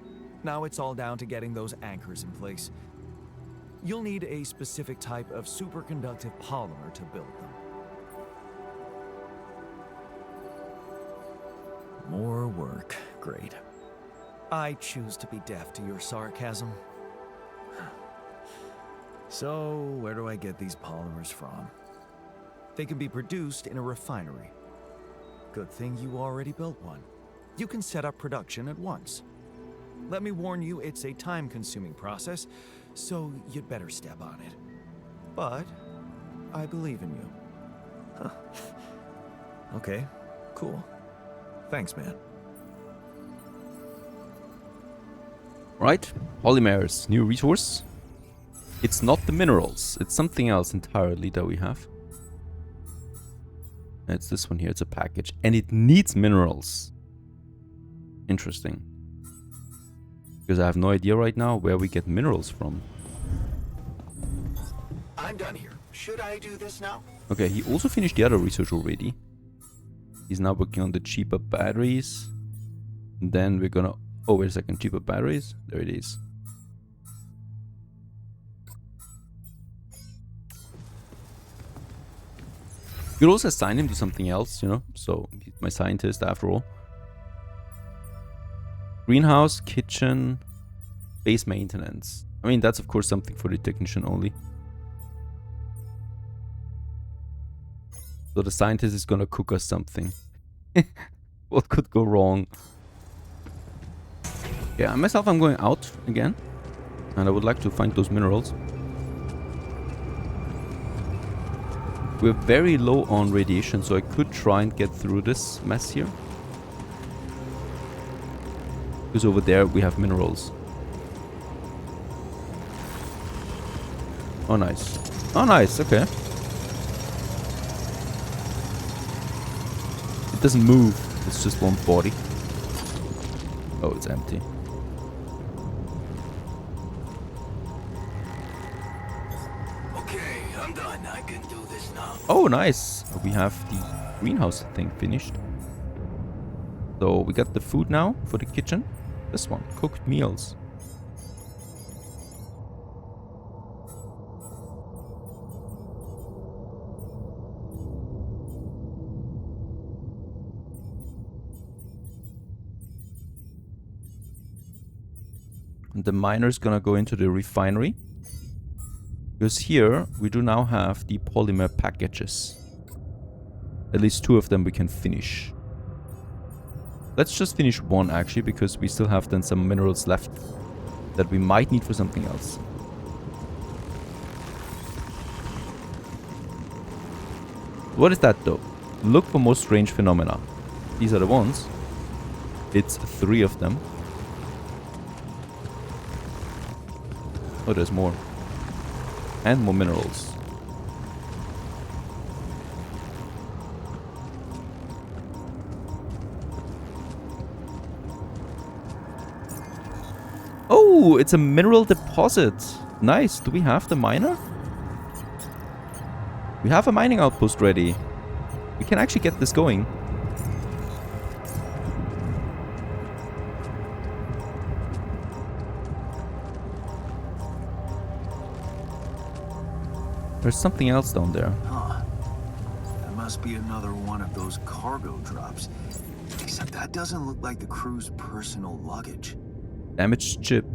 now it's all down to getting those anchors in place. You'll need a specific type of superconductive polymer to build them. More work. Great. I choose to be deaf to your sarcasm. So, where do I get these polymers from? They can be produced in a refinery. Good thing you already built one. You can set up production at once. Let me warn you, it's a time-consuming process, so you'd better step on it. But I believe in you. Huh. Okay, cool. Thanks, man. Right, polymers, new resource. It's not the minerals, it's something else entirely that we have. It's this one here, it's a package, and it needs minerals. Interesting. Because I have no idea right now where we get minerals from. I'm done here. Should I do this now? Okay, he also finished the other research already. He's now working on the cheaper batteries. And then we're gonna... Oh, wait a second, cheaper batteries? There it is. You could also assign him to something else, you know? So, he's my scientist after all. Greenhouse, kitchen, base maintenance. I mean, that's of course something for the technician only. So the scientist is gonna cook us something. What could go wrong? Yeah, myself, I'm going out again. And I would like to find those minerals. We're very low on radiation, so I could try and get through this mess here. Because over there we have minerals. Oh, nice. Oh, nice. Okay. It doesn't move. It's just one body. Oh, it's empty. Okay, I'm done. I can do this now. Oh, nice. We have the greenhouse thing finished. So we got the food now for the kitchen. This one, cooked meals. And the miner's gonna go into the refinery. Because here we do now have the polymer packages. At least 2 of them we can finish. Let's just finish 1 actually, because we still have then some minerals left that we might need for something else. What is that though? Look for more strange phenomena. These are the ones. It's 3 of them. Oh, there's more. And more minerals. Oh, it's a mineral deposit. Nice. Do we have the miner? We have a mining outpost ready. We can actually get this going. There's something else down there. Huh. That must be another one of those cargo drops. Except that doesn't look like the crew's personal luggage. Damaged chip.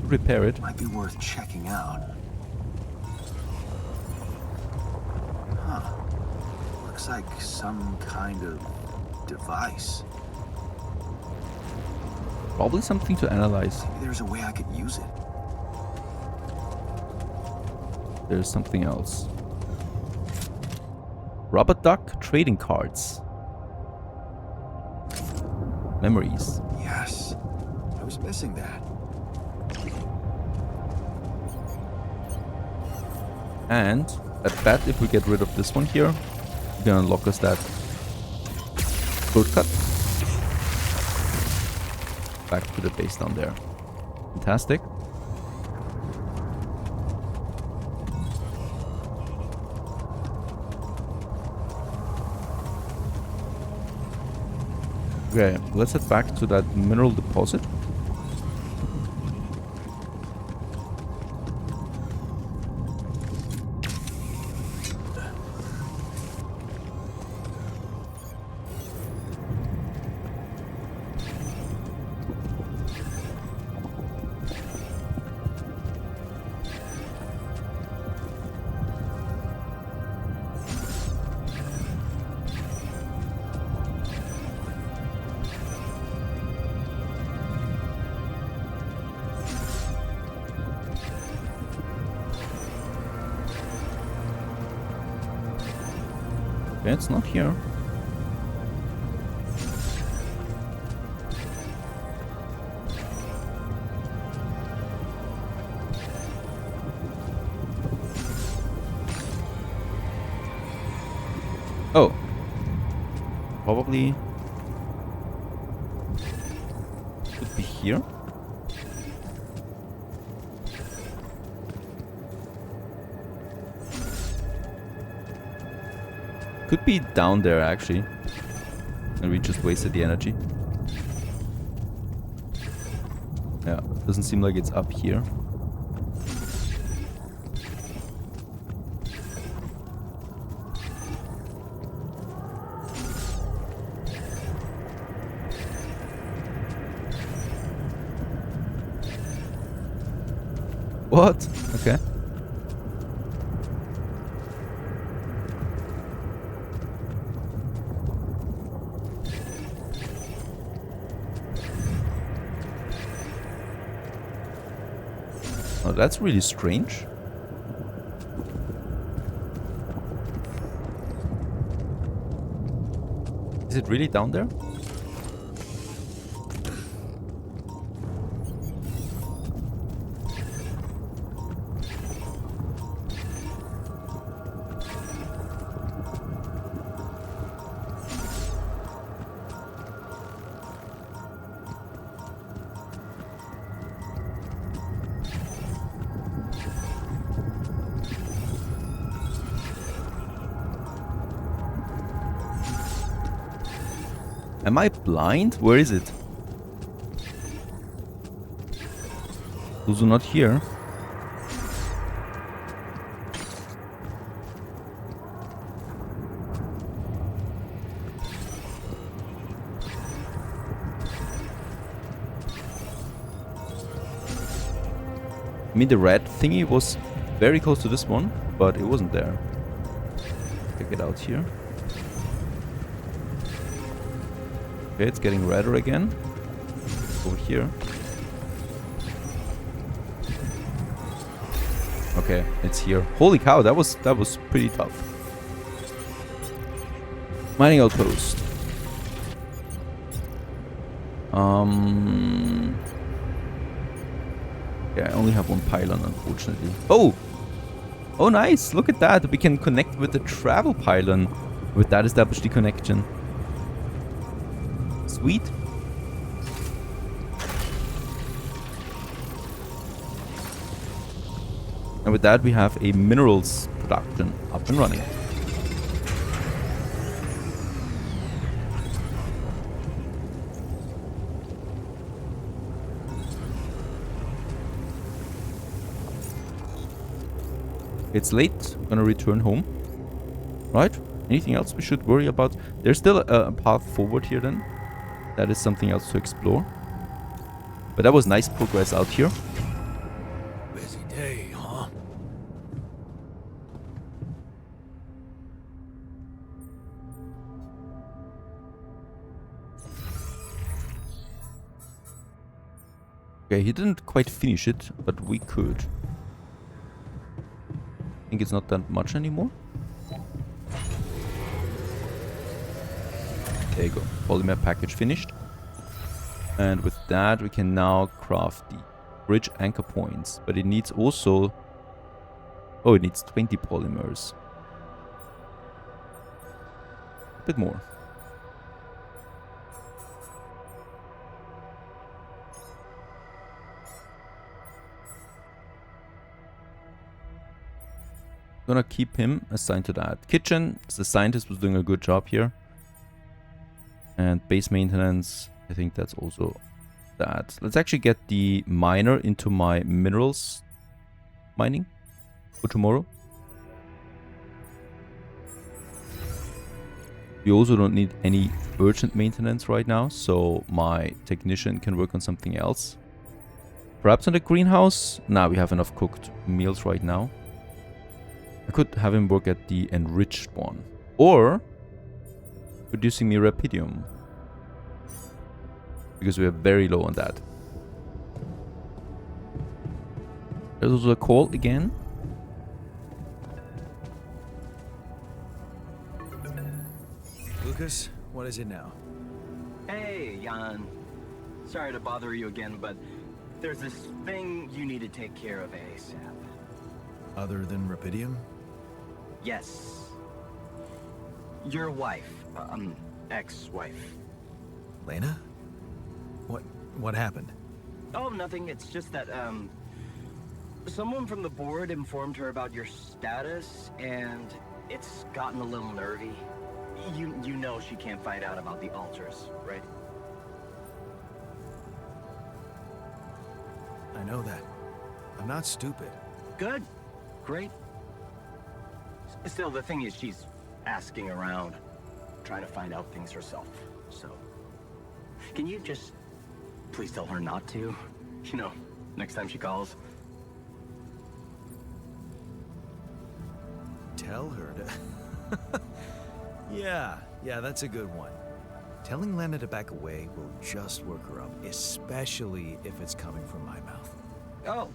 Repair it. Might be worth checking out. Huh. Looks like some kind of device. Probably something to analyze. Maybe there's a way I could use it. There's something else. Rubber duck trading cards. Memories. Yes. I was missing that. And I bet if we get rid of this one here, we can unlock us that shortcut. Back to the base down there. Fantastic. Okay, let's head back to that mineral deposit. Okay, it's not here. Oh. Probably could be here. Could be down there actually. And we just wasted the energy. Yeah, doesn't seem like it's up here. What? Okay. Oh, that's really strange. Is it really down there? Am I blind? Where is it? Those are not here. I mean, the red thingy was very close to this one, but it wasn't there. Check it out here. Okay, it's getting redder again. Over here. Okay, it's here. Holy cow, that was pretty tough. Mining outpost. Yeah, I only have one pylon, unfortunately. Oh! Oh, nice! Look at that! We can connect with the travel pylon. With that, establish the connection. Sweet. And with that, we have a minerals production up and running. It's late. I'm gonna return home. Right? Anything else we should worry about? There's still a path forward here then. That is something else to explore. But that was nice progress out here. Busy day, huh? Okay, he didn't quite finish it, but we could. I think it's not that much anymore. There you go. Polymer package finished. And with that, we can now craft the bridge anchor points. But it needs also... Oh, it needs 20 polymers. A bit more. Gonna keep him assigned to that. Kitchen, the scientist was doing a good job here. And base maintenance, I think that's also that. Let's actually get the miner into my minerals mining for tomorrow. We also don't need any urgent maintenance right now, so my technician can work on something else. Perhaps on the greenhouse? Nah, we have enough cooked meals right now. I could have him work at the enriched one. Or producing me rapidium. Because we are very low on that. There's also a call again. Lucas, what is it now? Hey, Jan. Sorry to bother you again, but there's this thing you need to take care of ASAP. Other than Rapidium? Yes. Your wife, ex-wife. Lena? What happened? Oh, nothing. It's just that, someone from the board informed her about your status, and it's gotten a little nervy. You know she can't find out about the altars, right? I know that. I'm not stupid. Good. Great. Still, the thing is, she's asking around, trying to find out things herself, so... Can you just please tell her not to? You know, next time she calls. Tell her to... Yeah, that's a good one. Telling Lena to back away will just work her up, especially if it's coming from my mouth. Oh.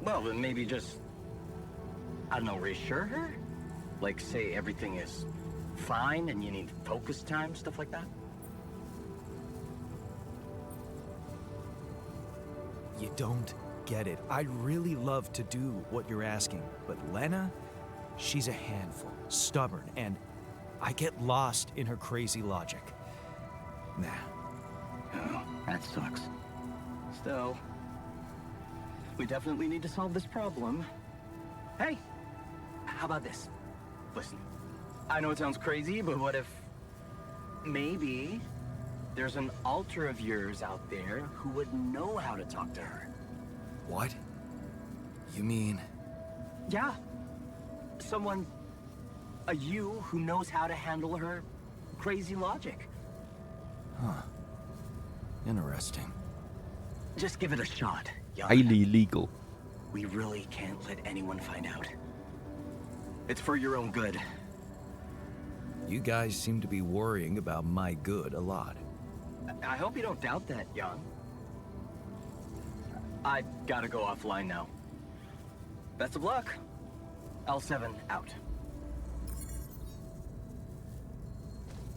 Well, then maybe just... I don't know, reassure her? Like, say everything is fine and you need focus time, stuff like that? You don't get it. I'd really love to do what you're asking, but Lena, she's a handful, stubborn, and I get lost in her crazy logic. Nah. Oh, that sucks. Still, we definitely need to solve this problem. Hey, how about this? Listen, I know it sounds crazy, but what if maybe there's an alter of yours out there who would know how to talk to her. What? You mean... Yeah. Someone... a you who knows how to handle her crazy logic. Huh. Interesting. Just give it a shot, Jan. Highly illegal. We really can't let anyone find out. It's for your own good. You guys seem to be worrying about my good a lot. I hope you don't doubt that, Jan. I gotta go offline now. Best of luck. L7 out.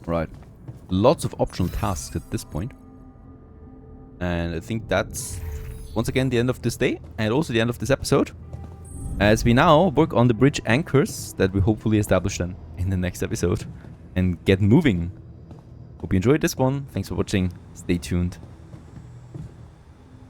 Right. Lots of optional tasks at this point. And I think that's once again the end of this day and also the end of this episode. As we now work on the bridge anchors that we hopefully establish then in the next episode and get moving. Hope you enjoyed this one. Thanks for watching. Stay tuned.